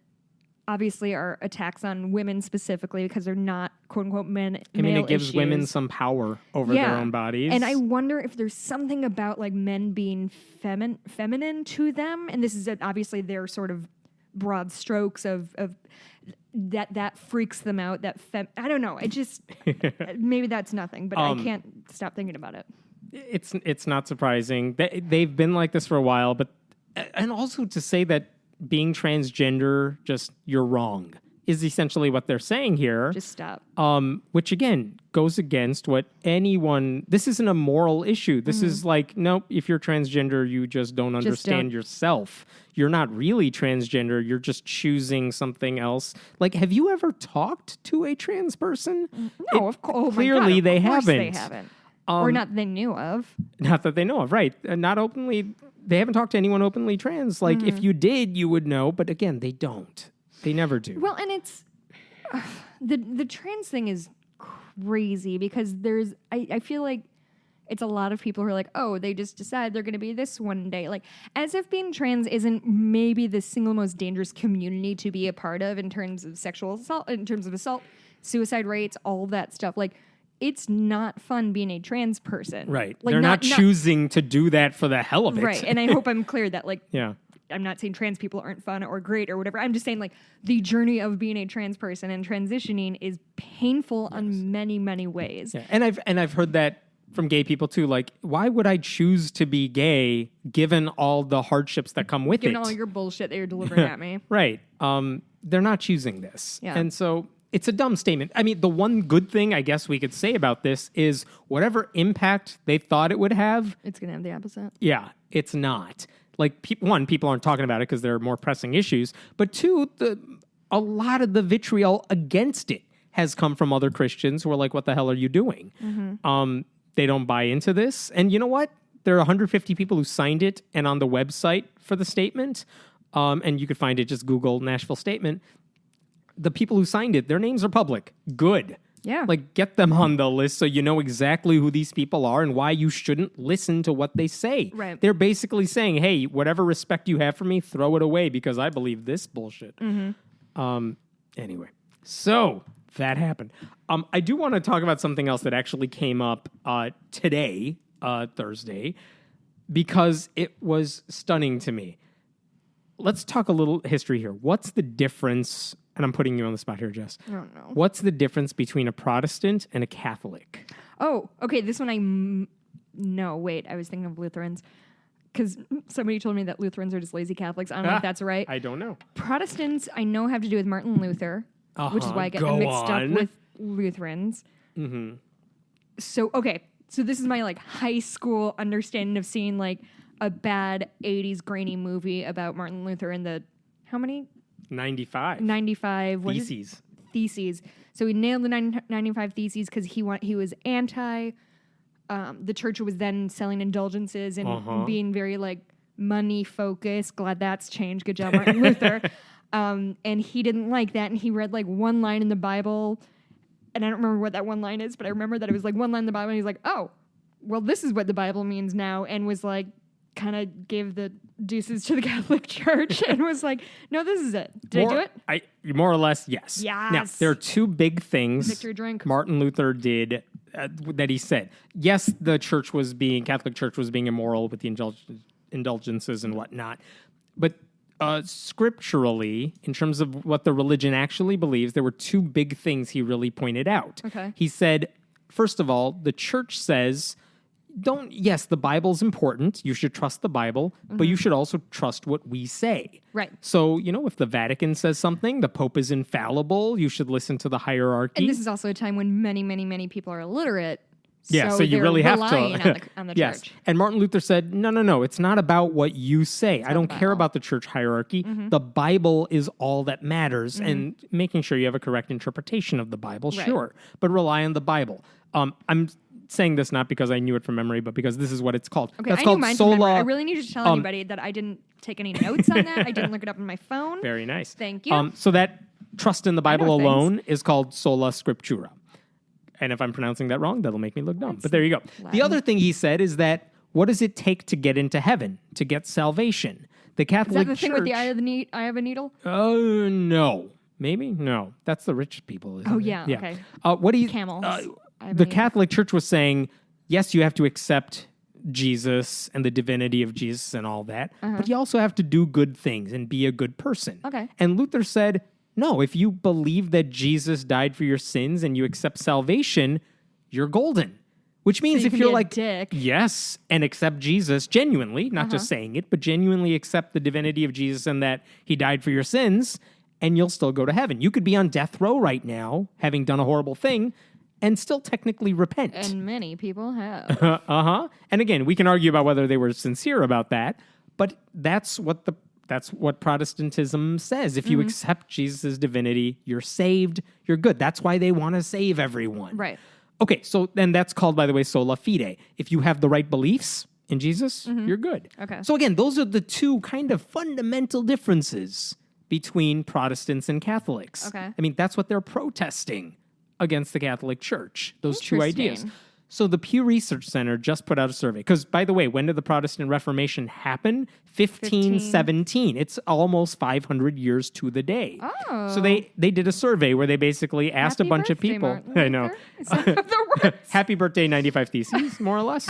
obviously are attacks on women specifically because they're not quote unquote male
it gives
issues.
women some power over their own bodies.
And I wonder if there's something about like men being feminine to them. And this is obviously their sort of broad strokes of that freaks them out. I don't know. I just maybe that's nothing, but I can't stop thinking about it.
It's not surprising. They've been like this for a while, and also to say that being transgender, you're wrong, is essentially what they're saying here.
Just stop.
Which again goes against what this isn't a moral issue. This is like, nope, if you're transgender, you just don't understand yourself. You're not really transgender. You're just choosing something else. Like, have you ever talked to a trans person?
No, of course.
Clearly they haven't.
They haven't. Or not they knew of.
Not that they know of, right. Not openly. They haven't talked to anyone openly trans. Like, if you did, you would know. But again, they don't. They never do.
Well, and it's... the trans thing is crazy because I feel like it's a lot of people who are like, oh, they just decide they're going to be this one day. Like, as if being trans isn't maybe the single most dangerous community to be a part of in terms of sexual assault, in terms of assault, suicide rates, all that stuff. Like, it's not fun being a trans person.
Right.
Like,
they're not choosing to do that for the hell of it.
Right. And I hope I'm clear that, like,
yeah.
I'm not saying trans people aren't fun or great or whatever. I'm just saying, like, the journey of being a trans person and transitioning is painful on many, many ways.
Yeah. And I've heard that from gay people too. Like, why would I choose to be gay given all the hardships that come with
given
it?
Given all your bullshit that you're delivering at me.
Right. They're not choosing this.
Yeah.
And so it's a dumb statement. I mean, the one good thing I guess we could say about this is whatever impact they thought it would have.
It's going to have the opposite.
Yeah, it's not. Like, people aren't talking about it because there are more pressing issues. But two, a lot of the vitriol against it has come from other Christians who are like, what the hell are you doing? Mm-hmm. They don't buy into this. And you know what? There are 150 people who signed it and on the website for the statement. And you could find it, just Google Nashville Statement. The people who signed it, their names are public. Good.
Yeah.
Like, get them on the list so you know exactly who these people are and why you shouldn't listen to what they say.
Right.
They're basically saying, hey, whatever respect you have for me, throw it away because I believe this bullshit. Mm-hmm. Anyway, so that happened. I do want to talk about something else that actually came up today, Thursday, because it was stunning to me. Let's talk a little history here. What's the difference... And I'm putting you on the spot here, Jess.
I don't know.
What's the difference between a Protestant and a Catholic?
Oh, okay. This one no, wait. I was thinking of Lutherans. Because somebody told me that Lutherans are just lazy Catholics. I don't know if that's right.
I don't know.
Protestants, I know, have to do with Martin Luther, which is why I get them mixed up with Lutherans. Mm-hmm. So, okay. So this is my, like, high school understanding of seeing, like, a bad 80s grainy movie about Martin Luther and the... How many...
95.
Theses. So he nailed the 95 theses because he was anti. The church was then selling indulgences and being very like money focused. Glad that's changed. Good job, Martin Luther. And he didn't like that, and he read like one line in the Bible, and I don't remember what that one line is, but I remember that it was like one line in the Bible, and he's like, oh, well, this is what the Bible means now, and was like kind of gave the deuces to the Catholic Church and was like, no, this is it. Did I do it?
More or less, yes.
Yes.
Now, there are two big things
Victory drink.
Martin Luther did that he said. Yes, the Catholic Church was being immoral with the indulgences and whatnot. But scripturally, in terms of what the religion actually believes, there were two big things he really pointed out.
Okay.
He said, first of all, the church says, yes, the Bible's important. You should trust the Bible, but you should also trust what we say.
Right.
So, if the Vatican says something, the Pope is infallible, you should listen to the hierarchy.
And this is also a time when many, many, many people are illiterate.
Yeah, so you really have to.
On the
yes.
church.
And Martin Luther said, no, it's not about what you say. I don't care about the church hierarchy. The Bible is all that matters, and making sure you have a correct interpretation of the Bible, sure, but rely on the Bible. I'm saying this not because I knew it from memory, but because this is what it's called.
Okay,
That's
I
called
knew mine
sola.
from memory. I really need to tell anybody that I didn't take any notes on that. I didn't look it up on my phone.
Very nice.
Thank you.
So that trust in the Bible
know
alone is called sola scriptura. And if I'm pronouncing that wrong, that'll make me look dumb. But there you go.
Latin.
The other thing he said is that what does it take to get into heaven, to get salvation? The Catholic Church...
Is that the thing with the eye of a needle?
Oh, no. Maybe? No. That's the rich people, isn't it?
Yeah, okay.
What do you...
Camels.
The Catholic Church was saying, yes, you have to accept Jesus and the divinity of Jesus and all that, but you also have to do good things and be a good person.
Okay.
And Luther said, no, if you believe that Jesus died for your sins and you accept salvation, you're golden. Which means
so
if you're like,
dick.
yes, and accept Jesus genuinely, not just saying it, but genuinely accept the divinity of Jesus and that he died for your sins, and you'll still go to heaven. You could be on death row right now, having done a horrible thing, and still technically repent.
And many people have.
And again, we can argue about whether they were sincere about that, but that's what Protestantism says. If you accept Jesus' divinity, you're saved, you're good. That's why they want to save everyone.
Right.
Okay, so then that's called, by the way, sola fide. If you have the right beliefs in Jesus, you're good.
Okay.
So again, those are the two kind of fundamental differences between Protestants and Catholics.
Okay.
I mean, that's what they're protesting against the Catholic Church, those two ideas.
Interesting.
So the Pew Research Center just put out a survey. Because, by the way, when did the Protestant Reformation happen? 1517. It's almost 500 years to the day.
Oh.
So they did a survey where they basically asked
Happy
a bunch of
birthday,
people.
Martin
I know.
Luther. Is that the words?
Happy birthday, 95 Theses, more or less.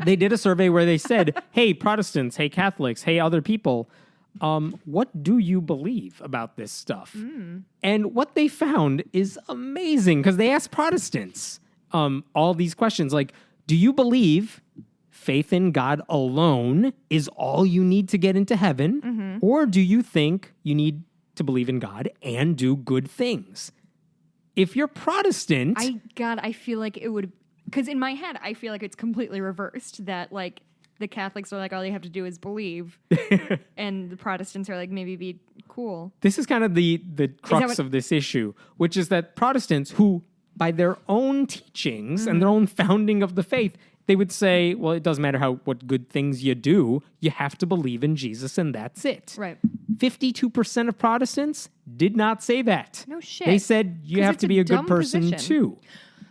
They did a survey where they said, hey, Protestants, hey, Catholics, hey, other people, what do you believe about this stuff? And what they found is amazing because they asked Protestants all these questions like, do you believe faith in God alone is all you need to get into heaven? Or do you think you need to believe in God and do good things? If you're Protestant...
I feel like it would... Because in my head, I feel like it's completely reversed. That, like, the Catholics are like, all you have to do is believe. And the Protestants are like, maybe be cool.
This is kind of the crux of this issue, which is that Protestants who, by their own teachings and their own founding of the faith, they would say, well, it doesn't matter what good things you do. You have to believe in Jesus and that's it.
Right.
52% of Protestants did not say that.
No shit.
They said you have to be a good person too.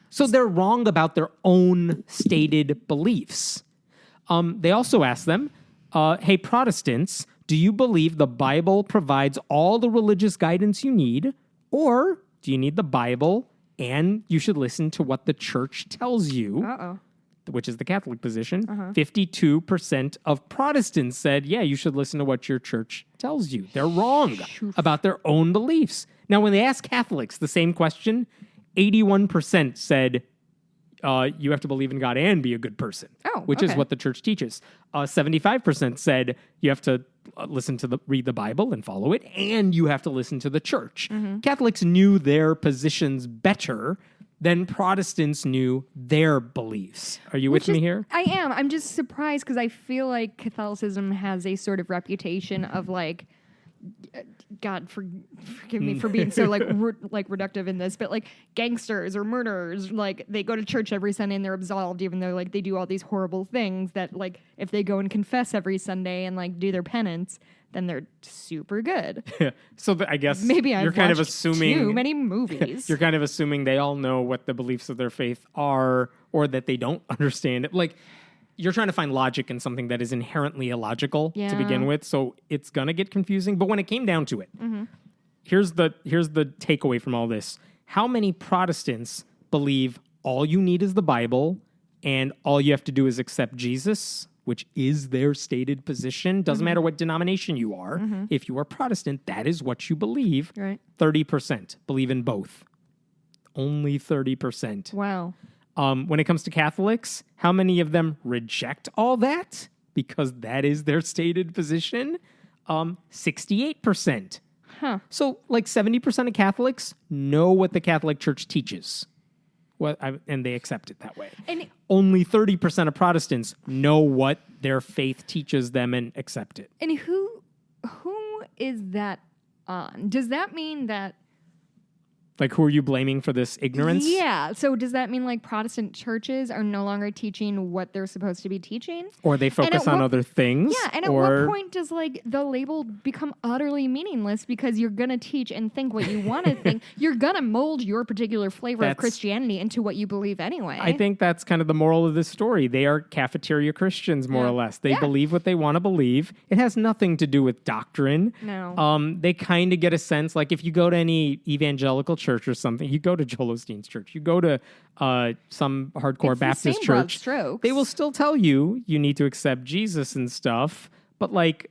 So they're wrong about their own stated beliefs. They also asked them, hey, Protestants, do you believe the Bible provides all the religious guidance you need? Or do you need the Bible and you should listen to what the church tells you? Which is the Catholic position. 52% of Protestants said, yeah, you should listen to what your church tells you. They're wrong about their own beliefs. Now, when they asked Catholics the same question, 81% said you have to believe in God and be a good person, which is what the church teaches. 75% said you have to read the Bible and follow it, and you have to listen to the church. Catholics knew their positions better than Protestants knew their beliefs. Are you with me here?
I am. I'm just surprised because I feel like Catholicism has a sort of reputation of like, God forgive me for being so like reductive in this, but like gangsters or murderers, like they go to church every Sunday and they're absolved, even though like they do all these horrible things that like if they go and confess every Sunday and like do their penance, then they're super good.
So I guess
maybe
you're kind of assuming
too many movies.
You're kind of assuming they all know what the beliefs of their faith are, or that they don't understand it. Like you're trying to find logic in something that is inherently illogical to begin with. So it's going to get confusing. But when it came down to it, here's the takeaway from all this. How many Protestants believe all you need is the Bible and all you have to do is accept Jesus, which is their stated position? Doesn't matter what denomination you are. If you are Protestant, that is what you believe.
Right.
30% believe in both. Only 30%.
Wow.
When it comes to Catholics, how many of them reject all that because that is their stated position? 68%.
Huh.
So like 70% of Catholics know what the Catholic Church teaches. And they accept it that way.
And
only 30% of Protestants know what their faith teaches them and accept it.
And who is that on? Does that mean that...
Like, who are you blaming for this ignorance?
Yeah. So does that mean like Protestant churches are no longer teaching what they're supposed to be teaching?
Or they focus on other things?
Yeah. And at what point does like the label become utterly meaningless because you're going to teach and think what you want to think? You're going to mold your particular flavor of Christianity into what you believe anyway.
I think that's kind of the moral of this story. They are cafeteria Christians, more or less. They believe what they want to believe. It has nothing to do with doctrine.
No.
They kind of get a sense, like if you go to any evangelical church or something, you go to Joel Osteen's church, you go to some hardcore Baptist church, they will still tell you need to accept Jesus and stuff. But like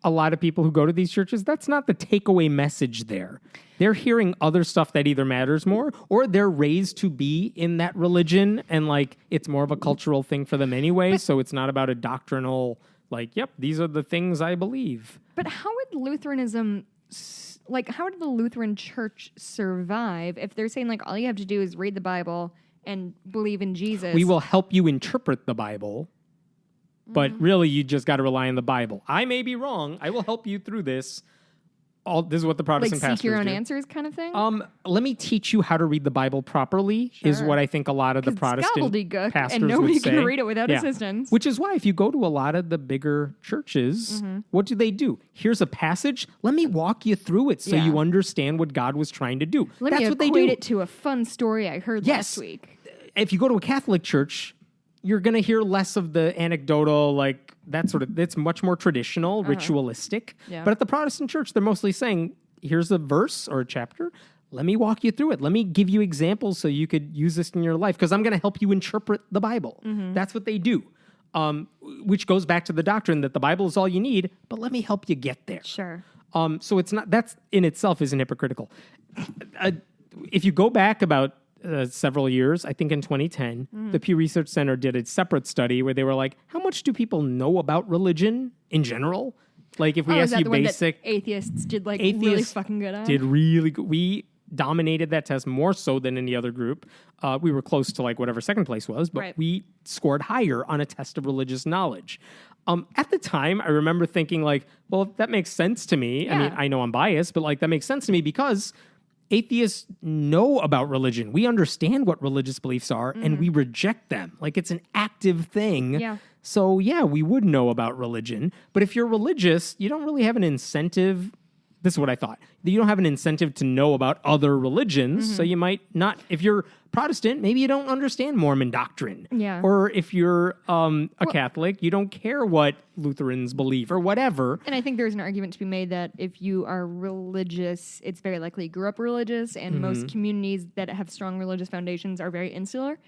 a lot of people who go to these churches, that's not the takeaway message there. They're hearing other stuff that either matters more or they're raised to be in that religion and like it's more of a cultural thing for them anyway. So it's not about a doctrinal, like, yep, these are the things I believe.
But how would Lutheranism... Like, how did the Lutheran Church survive if they're saying, like, all you have to do is read the Bible and believe in Jesus?
We will help you interpret the Bible, but really you just got to rely on the Bible. I may be wrong. I will help you through this. This is what the Protestant pastors do.
Like, seek your own answers kind of thing?
Let me teach you how to read the Bible properly is what I think a lot of the Protestant pastors
and nobody
would say.
can read it without assistance.
Which is why if you go to a lot of the bigger churches, what do? Here's a passage. Let me walk you through it so you understand what God was trying to do.
That's what they do. Equate it to a fun story I heard last week.
If you go to a Catholic church, you're going to hear less of the anecdotal, like that sort of, it's much more traditional, ritualistic. Yeah. But at the Protestant church, they're mostly saying, here's a verse or a chapter. Let me walk you through it. Let me give you examples so you could use this in your life because I'm going to help you interpret the Bible. That's what they do, which goes back to the doctrine that the Bible is all you need, but let me help you get there.
Sure.
So it's not, that's in itself isn't hypocritical. If you go back about several years, I think in 2010, the Pew Research Center did a separate study where they were like, how much do people know about religion in general? Like if we ask you basic...
atheists did like really fucking good on?
Did really good. We dominated that test more so than any other group. We were close to like whatever second place was, but we scored higher on a test of religious knowledge. At the time, I remember thinking like, well, that makes sense to me. Yeah. I mean, I know I'm biased, but like that makes sense to me because atheists know about religion. We understand what religious beliefs are, and we reject them. Like, it's an active thing.
Yeah.
So, yeah, we would know about religion. But if you're religious, you don't really have an incentive. This is what I thought. You don't have an incentive to know about other religions. So you might not, if you're Protestant, maybe you don't understand Mormon doctrine.
Yeah.
Or if you're a Catholic, you don't care what Lutherans believe or whatever.
And I think there's an argument to be made that if you are religious, it's very likely you grew up religious, and most communities that have strong religious foundations are very insular.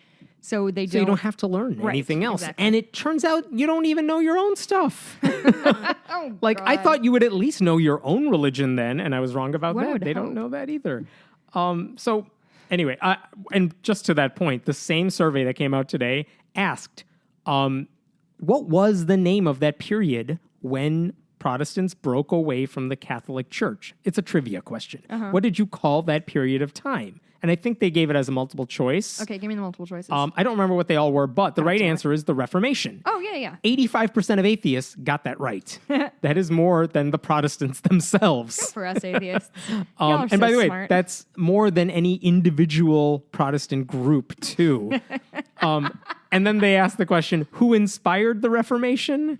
So you
don't have to learn anything else. Exactly. And it turns out you don't even know your own stuff. Like, God. I thought you would at least know your own religion then, and I was wrong about that. They don't know that either. So anyway, and just to that point, the same survey that came out today asked, what was the name of that period when Protestants broke away from the Catholic Church? It's a trivia question. What did you call that period of time? And I think they gave it as a multiple choice.
Okay, give me the multiple choices.
I don't remember what they all were, but the right answer is the Reformation.
Oh, yeah.
85% of atheists got that right. That is more than the Protestants themselves.
Good for us atheists.
And by the way, that's more than any individual Protestant group, too. And then they asked the question, who inspired the Reformation?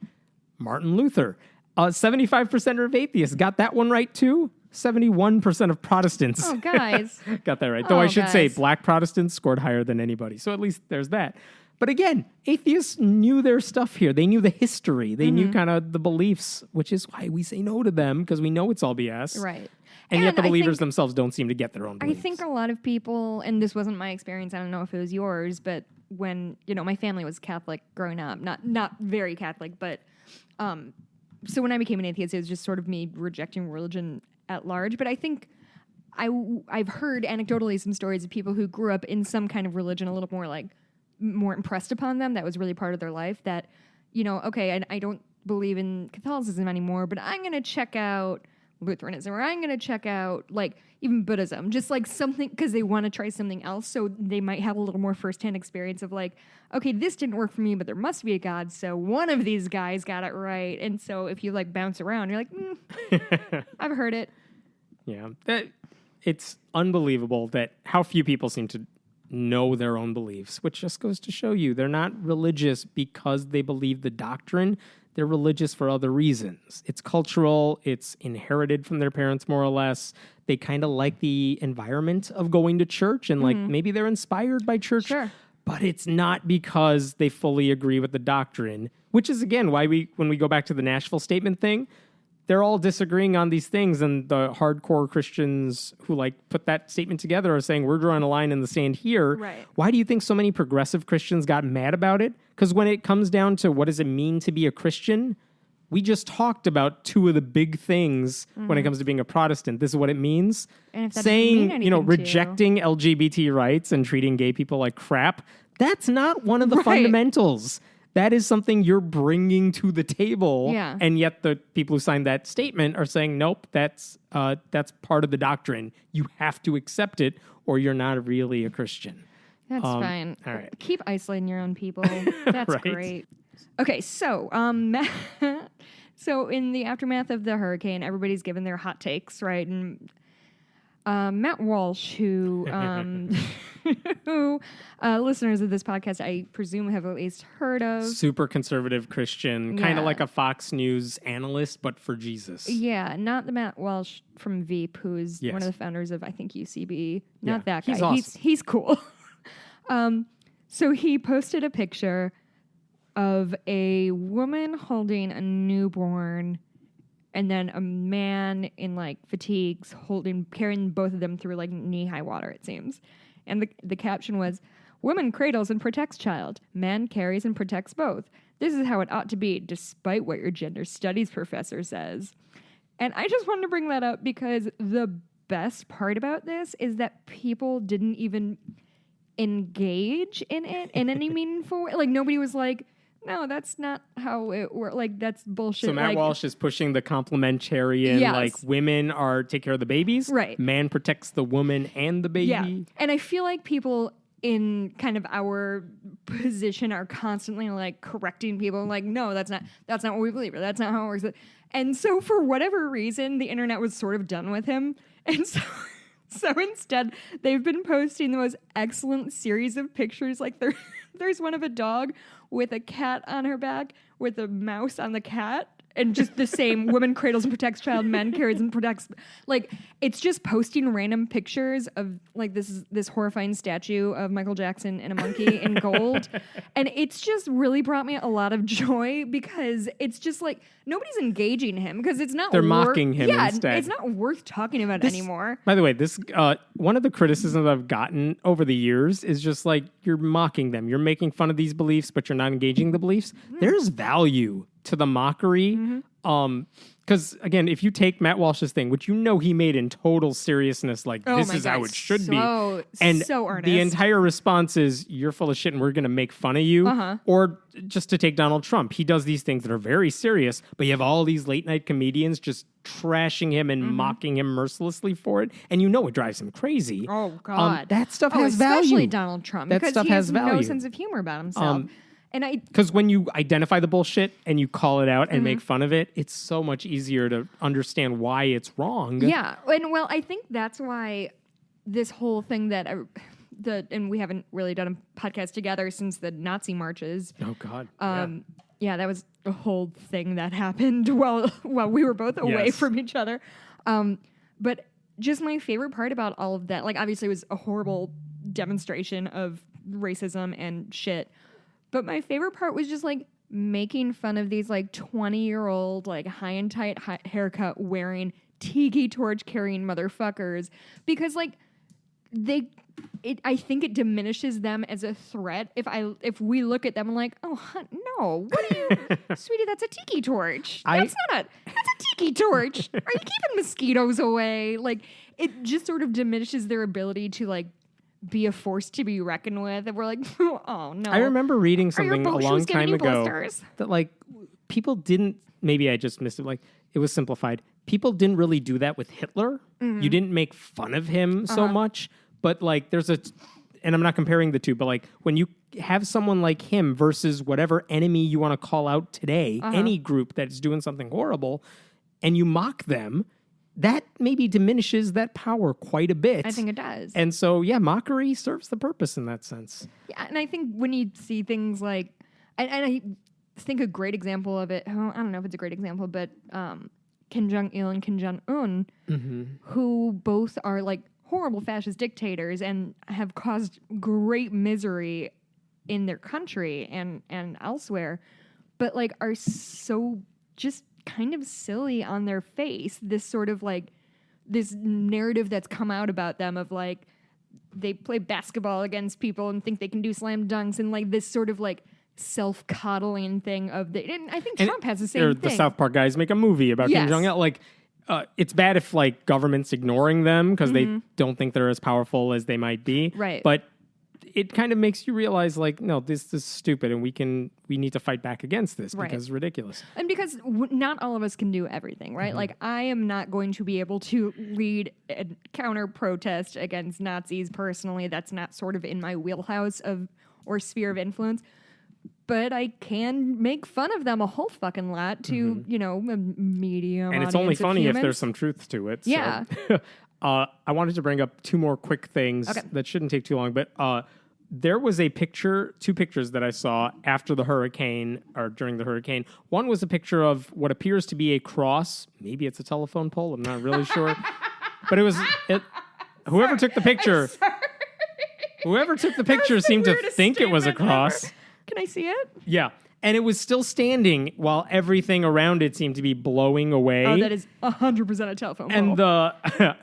Martin Luther. 75% of atheists got that one right, too. 71% of Protestants
got that
right. Though I should say black Protestants scored higher than anybody. So at least there's that. But again, atheists knew their stuff here. They knew the history. They knew kind of the beliefs, which is why we say no to them, because we know it's all BS.
Right.
And yet the believers themselves don't seem to get their own beliefs.
I think a lot of people, and this wasn't my experience, I don't know if it was yours, but when, my family was Catholic growing up, not very Catholic, but so when I became an atheist, it was just sort of me rejecting religion at large. But I think I've heard anecdotally some stories of people who grew up in some kind of religion a little more impressed upon them, that was really part of their life, that, okay, I don't believe in Catholicism anymore, but I'm going to check out Lutheranism, or I'm going to check out, even Buddhism, just something, because they want to try something else, so they might have a little more firsthand experience of okay, this didn't work for me, but there must be a God, so one of these guys got it right, and so if you, bounce around, you're I've heard it.
Yeah, it's unbelievable that how few people seem to know their own beliefs, which just goes to show you they're not religious because they believe the doctrine. They're religious for other reasons. It's cultural. It's inherited from their parents, more or less. They kind of like the environment of going to church, and maybe they're inspired by church.
Sure.
But it's not because they fully agree with the doctrine, which is, again, why when we go back to the Nashville Statement thing, they're all disagreeing on these things, and the hardcore Christians who put that statement together are saying, we're drawing a line in the sand here.
Right.
Why do you think so many progressive Christians got mad about it? Because when it comes down to what does it mean to be a Christian, we just talked about two of the big things when it comes to being a Protestant. This is what it means.
And if that
saying,
doesn't mean anything
rejecting LGBT rights and treating gay people like crap, that's not one of the fundamentals. That is something you're bringing to the table.
Yeah.
And yet the people who signed that statement are saying, nope, that's part of the doctrine. You have to accept it or you're not really a Christian.
That's fine.
All right.
Keep isolating your own people. That's
Right.
great. Okay, so so in the aftermath of the hurricane, everybody's given their hot takes, right? And Matt Walsh, who listeners of this podcast, I presume, have at least heard of.
Super conservative Christian, kind of like a Fox News analyst, but for Jesus.
Yeah, not the Matt Walsh from Veep, who is one of the founders of, I think, UCB. Not that guy.
He's awesome.
He's cool. So he posted a picture of a woman holding a newborn, and then a man in fatigues carrying both of them through knee-high water, it seems. And the caption was, "Woman cradles and protects child. Man carries and protects both. This is how it ought to be, despite what your gender studies professor says." And I just wanted to bring that up because the best part about this is that people didn't even engage in it in any meaningful way. Nobody was no, that's not how it works. That's bullshit.
So Matt Walsh is pushing the complementarian, women take care of the babies.
Right.
Man protects the woman and the baby.
Yeah. And I feel like people in kind of our position are constantly correcting people. No, that's not what we believe, or that's not how it works. And so for whatever reason, the internet was sort of done with him. And so instead, they've been posting the most excellent series of pictures. There's one of a dog with a cat on her back with a mouse on the cat, and just the same woman cradles and protects child, men carries and protects. It's just posting random pictures of this horrifying statue of Michael Jackson and a monkey in gold. And it's just really brought me a lot of joy because it's just nobody's engaging him because it's not.
They're mocking him instead.
It's not worth talking about anymore.
By the way, this one of the criticisms I've gotten over the years is just you're mocking them. You're making fun of these beliefs, but you're not engaging the beliefs. There's value to the mockery. Because, again, if you take Matt Walsh's thing, which he made in total seriousness, this is how it should be. And
so earnest.
The entire response is, you're full of shit and we're going to make fun of you. Or just to take Donald Trump, he does these things that are very serious, but you have all these late night comedians just trashing him and mocking him mercilessly for it. And it drives him crazy.
Oh, God.
That stuff has value.
Especially Donald Trump.
That
because
stuff
he
has
has
value.
no sense of humor about himself.
Because when you identify the bullshit and you call it out and make fun of it, it's so much easier to understand why it's wrong.
Yeah. And I think that's why this whole thing that and we haven't really done a podcast together since the Nazi marches.
Oh, God.
Yeah, that was a whole thing that happened while we were both away from each other. But just my favorite part about all of that, obviously it was a horrible demonstration of racism and shit. But my favorite part was just like making fun of these like 20-year-old like high and tight haircut wearing tiki torch carrying motherfuckers, because like I think it diminishes them as a threat if we look at them and like, oh no, what are you, sweetie? That's a tiki torch. That's a tiki torch. Are you keeping mosquitoes away? Like, it just sort of diminishes their ability to like be a force to be reckoned with. And we're like, oh no.
I remember reading something a long time ago that like people didn't. Maybe I just missed it. Like, it was simplified. People didn't really do that with Hitler. Mm-hmm. You didn't make fun of him so much. But like and I'm not comparing the two, but like when you have someone like him versus whatever enemy you want to call out today, any group that's doing something horrible, and you mock them, that maybe diminishes that power quite a bit.
I think it does.
And so, yeah, mockery serves the purpose in that sense.
Yeah, and I think when you see things like, and I think a great example of it, I don't know if it's a great example, but Kim Jong-il and Kim Jong-un, who both are like horrible fascist dictators and have caused great misery in their country and elsewhere, but like are so just kind of silly on their face. This sort of like this narrative that's come out about them of like they play basketball against people and think they can do slam dunks, and like this sort of like self-coddling thing of and I think Trump has the same thing.
The South Park guys make a movie about Kim Jong-il. Like, it's bad if like government's ignoring them because they don't think they're as powerful as they might be.
Right.
But it kind of makes you realize like, no, this is stupid, and we need to fight back against this because it's ridiculous.
And because not all of us can do everything, right? Like, I am not going to be able to lead a counter protest against Nazis personally. That's not sort of in my wheelhouse or sphere of influence. But I can make fun of them a whole fucking lot to, a medium.
And it's only funny if there's some truth to it.
Yeah.
So. I wanted to bring up two more quick things that shouldn't take too long. But there was two pictures that I saw after the hurricane or during the hurricane. One was a picture of what appears to be a cross. Maybe it's a telephone pole. I'm not really sure. But whoever took the picture seemed to think it was a cross.
Ever. Can I see it?
Yeah. And it was still standing while everything around it seemed to be blowing away.
Oh, that is 100% a telephone pole.
And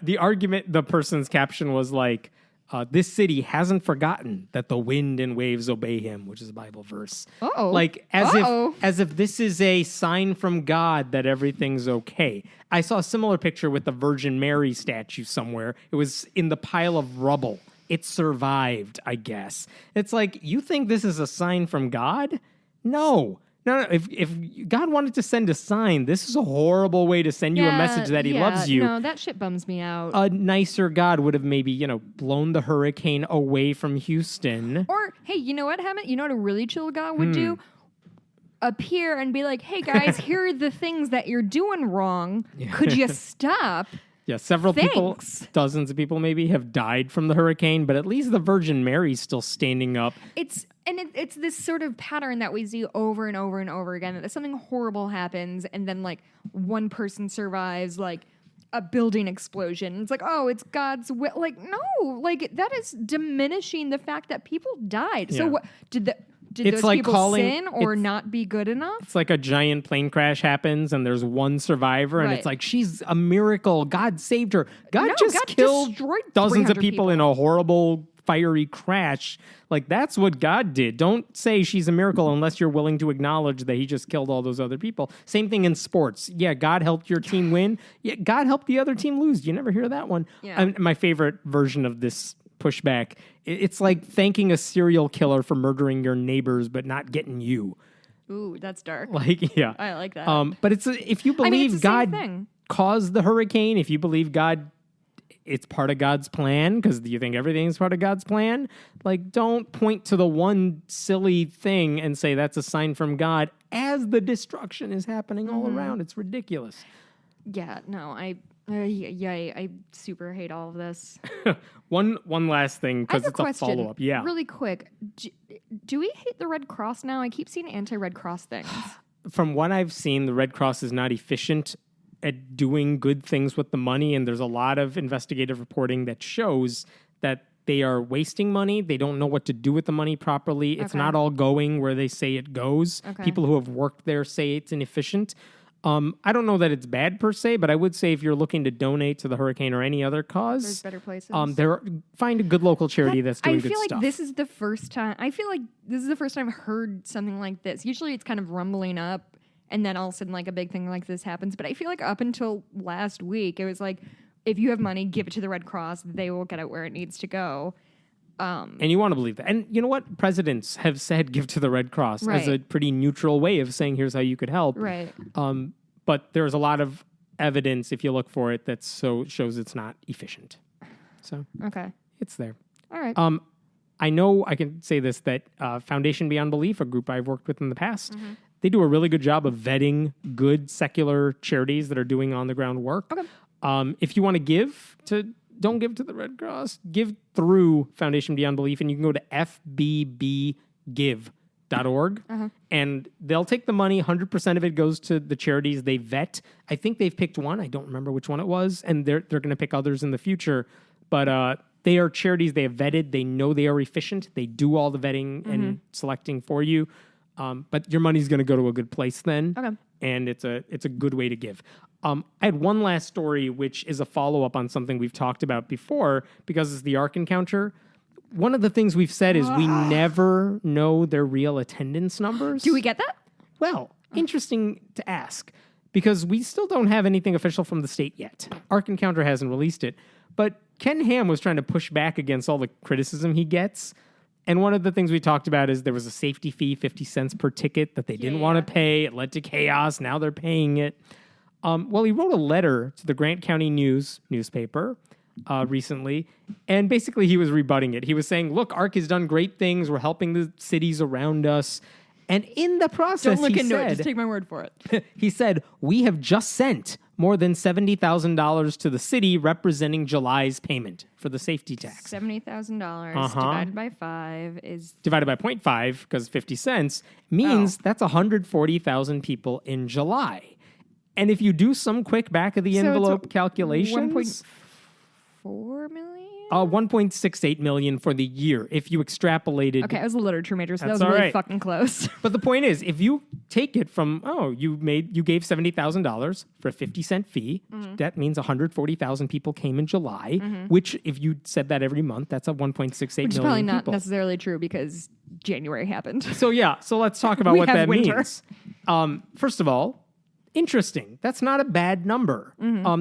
the argument, the person's caption was like, this city hasn't forgotten that the wind and waves obey him, which is a Bible verse.
Uh-oh.
Like, as if this is a sign from God that everything's okay. I saw a similar picture with the Virgin Mary statue somewhere. It was in the pile of rubble. It survived, I guess. It's like, you think this is a sign from God? No. If God wanted to send a sign, this is a horrible way to send you a message that he loves you.
No, that shit bums me out.
A nicer God would have maybe, blown the hurricane away from Houston.
Or, hey, you know what, Hammett? You know what a really chill God would do? Appear and be like, hey, guys, here are the things that you're doing wrong. Could you stop?
Yeah, several people, dozens of people maybe, have died from the hurricane, but at least the Virgin Mary's still standing up.
It's this sort of pattern that we see over and over and over again, that something horrible happens, and then, like, one person survives, like, a building explosion. It's like, oh, it's God's will. Like, no, like, that is diminishing the fact that people died. Yeah. So what, did those like people sin or not be good enough?
It's like a giant plane crash happens and there's one survivor and it's like, she's a miracle. God saved her. God killed dozens of people in a horrible fiery crash. Like, that's what God did. Don't say she's a miracle unless you're willing to acknowledge that he just killed all those other people. Same thing in sports. Yeah, God helped your team win. Yeah, God helped the other team lose. You never hear that one. Yeah. My favorite version of this pushback, it's like thanking a serial killer for murdering your neighbors but not getting you.
Ooh, that's dark.
Like, yeah.
I like that.
But if you believe God caused the hurricane, if you believe it's part of God's plan, because you think everything's part of God's plan, like, don't point to the one silly thing and say that's a sign from God as the destruction is happening all around. It's ridiculous.
Yeah, no, I super hate all of this.
One last thing, because it's a follow-up. Yeah.
Really quick. Do we hate the Red Cross now? I keep seeing anti-Red Cross things.
From what I've seen, the Red Cross is not efficient at doing good things with the money, and there's a lot of investigative reporting that shows that they are wasting money. They don't know what to do with the money properly. It's not all going where they say it goes. People who have worked there say it's inefficient. I don't know that it's bad per se, but I would say if you're looking to donate to the hurricane or any other cause,
there's better places.
Find a good local charity that's doing good stuff.
I feel like this is the first time. I've heard something like this. Usually, it's kind of rumbling up, and then all of a sudden, like a big thing like this happens. But I feel like up until last week, it was like, if you have money, give it to the Red Cross. They will get it where it needs to go.
And you want to believe that. And you know what? Presidents have said give to the Red Cross as a pretty neutral way of saying here's how you could help.
Right.
But there's a lot of evidence, if you look for it, that shows it's not efficient. So it's there.
All right.
I know I can say this, that Foundation Beyond Belief, a group I've worked with in the past, they do a really good job of vetting good secular charities that are doing on-the-ground work.
Okay.
If you want to don't give to the Red Cross. Give through Foundation Beyond Belief, and you can go to fbbgive.org, and they'll take the money. 100% of it goes to the charities they vet. I think they've picked one. I don't remember which one it was, and they're going to pick others in the future. But they are charities they have vetted. They know they are efficient. They do all the vetting and selecting for you. But your money's going to go to a good place then.
Okay.
And it's a good way to give. I had one last story, which is a follow-up on something we've talked about before, because it's the Ark Encounter. One of the things we've said is we never know their real attendance numbers.
Do we get that?
Well, interesting to ask, because we still don't have anything official from the state yet. Ark Encounter hasn't released it. But Ken Ham was trying to push back against all the criticism he gets. And one of the things we talked about is there was a safety fee, 50 cents per ticket, that they didn't want to pay. It led to chaos. Now they're paying it. Well, he wrote a letter to the Grant County newspaper recently, and basically he was rebutting it. He was saying, look, Ark has done great things. We're helping the cities around us. And in the process,
don't look into it. Just take my word for it.
He said, we have just sent more than $70,000 to the city, representing July's payment for the safety tax.
$70,000 divided by 5 is...
Divided by 0.5, because 50 cents, means that's 140,000 people in July. And if you do some quick back-of-the-envelope calculations...
1.4 million?
1.68 million for the year, if you extrapolated...
Okay, I was a literature major, so
That's
that was really
right.
fucking close.
But the point is, if you take it from, you gave $70,000 for a 50-cent fee, that means 140,000 people came in July, which, if you said that every month, that's a 1.68 million people.
Which is probably not necessarily true, because January happened.
So let's talk about what that
winter.
means. First of all, interesting. That's not a bad number.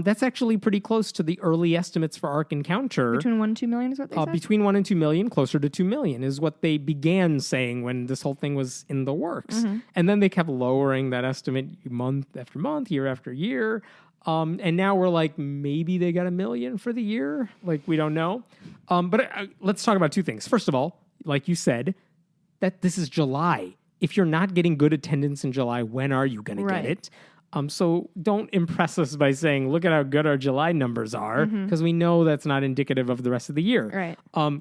That's actually pretty close to the early estimates for Ark Encounter.
Between 1 and 2 million is what they said?
Between 1 and 2 million, closer to 2 million is what they began saying when this whole thing was in the works. And then they kept lowering that estimate month after month, year after year. And now we're like, maybe they got 1 million for the year. Like, we don't know. But let's talk about two things. First of all, like you said, that this is July. If you're not getting good attendance in July, when are you going to get it? So don't impress us by saying, look at how good our July numbers are, because we know that's not indicative of the rest of the year.
Right.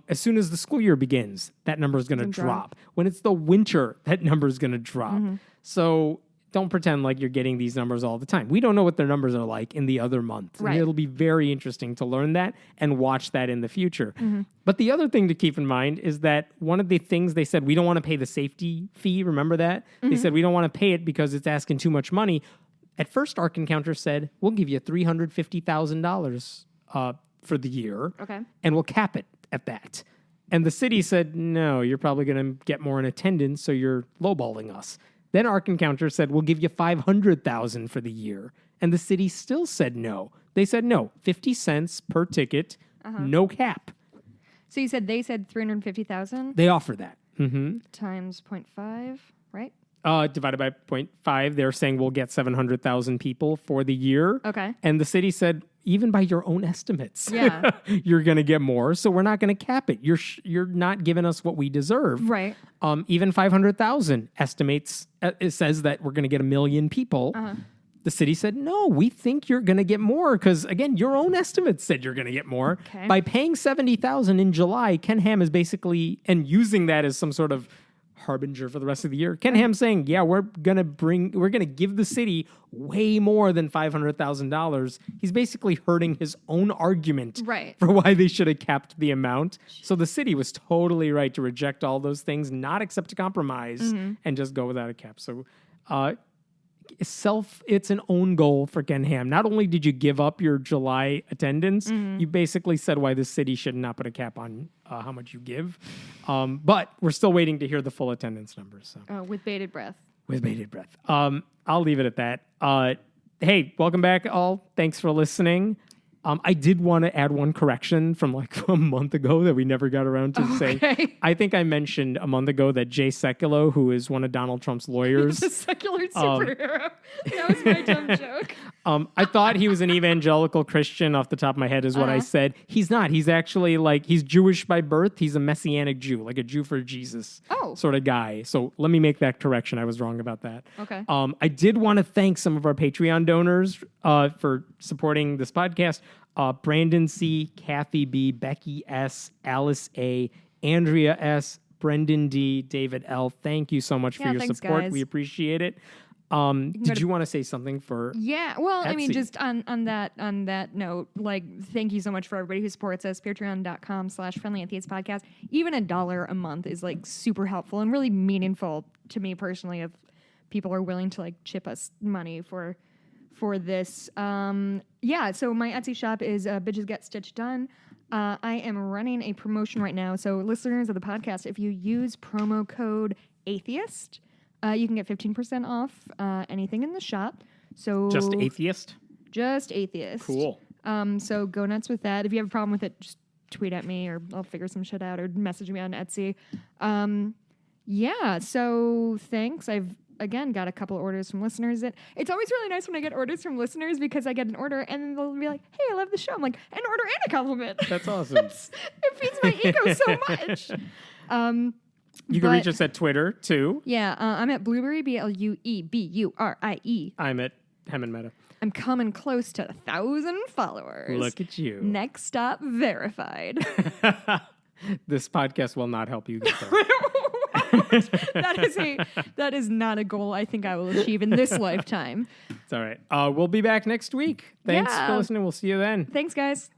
As soon as the school year begins, that number is going to drop. When it's the winter, that number is going to drop. So don't pretend like you're getting these numbers all the time. We don't know what their numbers are like in the other month.
Right.
And it'll be very interesting to learn that and watch that in the future. But the other thing to keep in mind is that one of the things they said, we don't want to pay the safety fee. Remember that? They said, we don't want to pay it because it's asking too much money. At first, Ark Encounter said, we'll give you $350,000 for the year, and we'll cap it at that. And the city said, no, you're probably going to get more in attendance, so you're lowballing us. Then Ark Encounter said, we'll give you $500,000 for the year. And the city still said no. They said no, 50 cents per ticket, no cap.
So you said they said 350,000?
They offer that.
Times 0.5, right?
Divided by 0.5, they're saying we'll get 700,000 people for the year.
Okay.
And the city said, even by your own estimates,
Yeah.
you're going to get more. So we're not going to cap it. You're not giving us what we deserve.
Right.
Even 500,000 estimates, it says that we're going to get 1 million people. The city said, no, we think you're going to get more because, again, your own estimates said you're going to get more.
Okay.
By paying $70,000 in July, Ken Ham is basically, and using that as some sort of harbinger for the rest of the year. Ken Ham saying, yeah, we're gonna give the city way more than $500,000. He's basically hurting his own argument for why they should have capped the amount. So the city was totally right to reject all those things, not accept a compromise, and just go without a cap. So it's an own goal for Ken Ham. Not only did you give up your July attendance, you basically said why the city should not put a cap on how much you give. But we're still waiting to hear the full attendance numbers. So.
With bated breath.
With bated breath. I'll leave it at that. Hey, welcome back all. Thanks for listening. I did want to add one correction from like a month ago that we never got around to saying. I think I mentioned a month ago that Jay Sekulow, who is one of Donald Trump's lawyers.
The secular superhero. That was my dumb joke.
I thought he was an evangelical Christian off the top of my head is what I said. He's not. He's actually he's Jewish by birth. He's a Messianic Jew, like a Jew for Jesus sort of guy. So let me make that correction. I was wrong about that.
Okay.
I did want to thank some of our Patreon donors for supporting this podcast. Brandon C., Kathy B., Becky S., Alice A., Andrea S., Brendan D., David L. Thank you so much for your support.
Guys.
We appreciate it. Did you want to say something for
well,
Etsy?
I mean, just on that note, thank you so much for everybody who supports us. Patreon.com/Friendly Atheist Podcast. Even $1 a month is super helpful and really meaningful to me personally if people are willing to chip us money for this. So my Etsy shop is Bitches Get Stitched Done. I am running a promotion right now. So listeners of the podcast, if you use promo code Atheist, you can get 15% off anything in the shop. So
just Atheist? Just Atheist. Cool.
So go nuts with that. If you have a problem with it, just tweet at me or I'll figure some shit out or message me on Etsy. So thanks. I've again got a couple of orders from listeners. It's always really nice when I get orders from listeners because I get an order and they'll be like, hey, I love the show. I'm like, an order and a compliment.
That's awesome.
It feeds my ego so much.
You can reach us at Twitter too.
Yeah, I'm at Blueberry, BLUEBURIE.
I'm at Hem and Meta.
I'm coming close to 1,000 followers.
Look at you.
Next stop, verified.
This podcast will not help you get there.
That is not a goal I think I will achieve in this lifetime.
It's all right. We'll be back next week. Thanks for listening. We'll see you then.
Thanks, guys.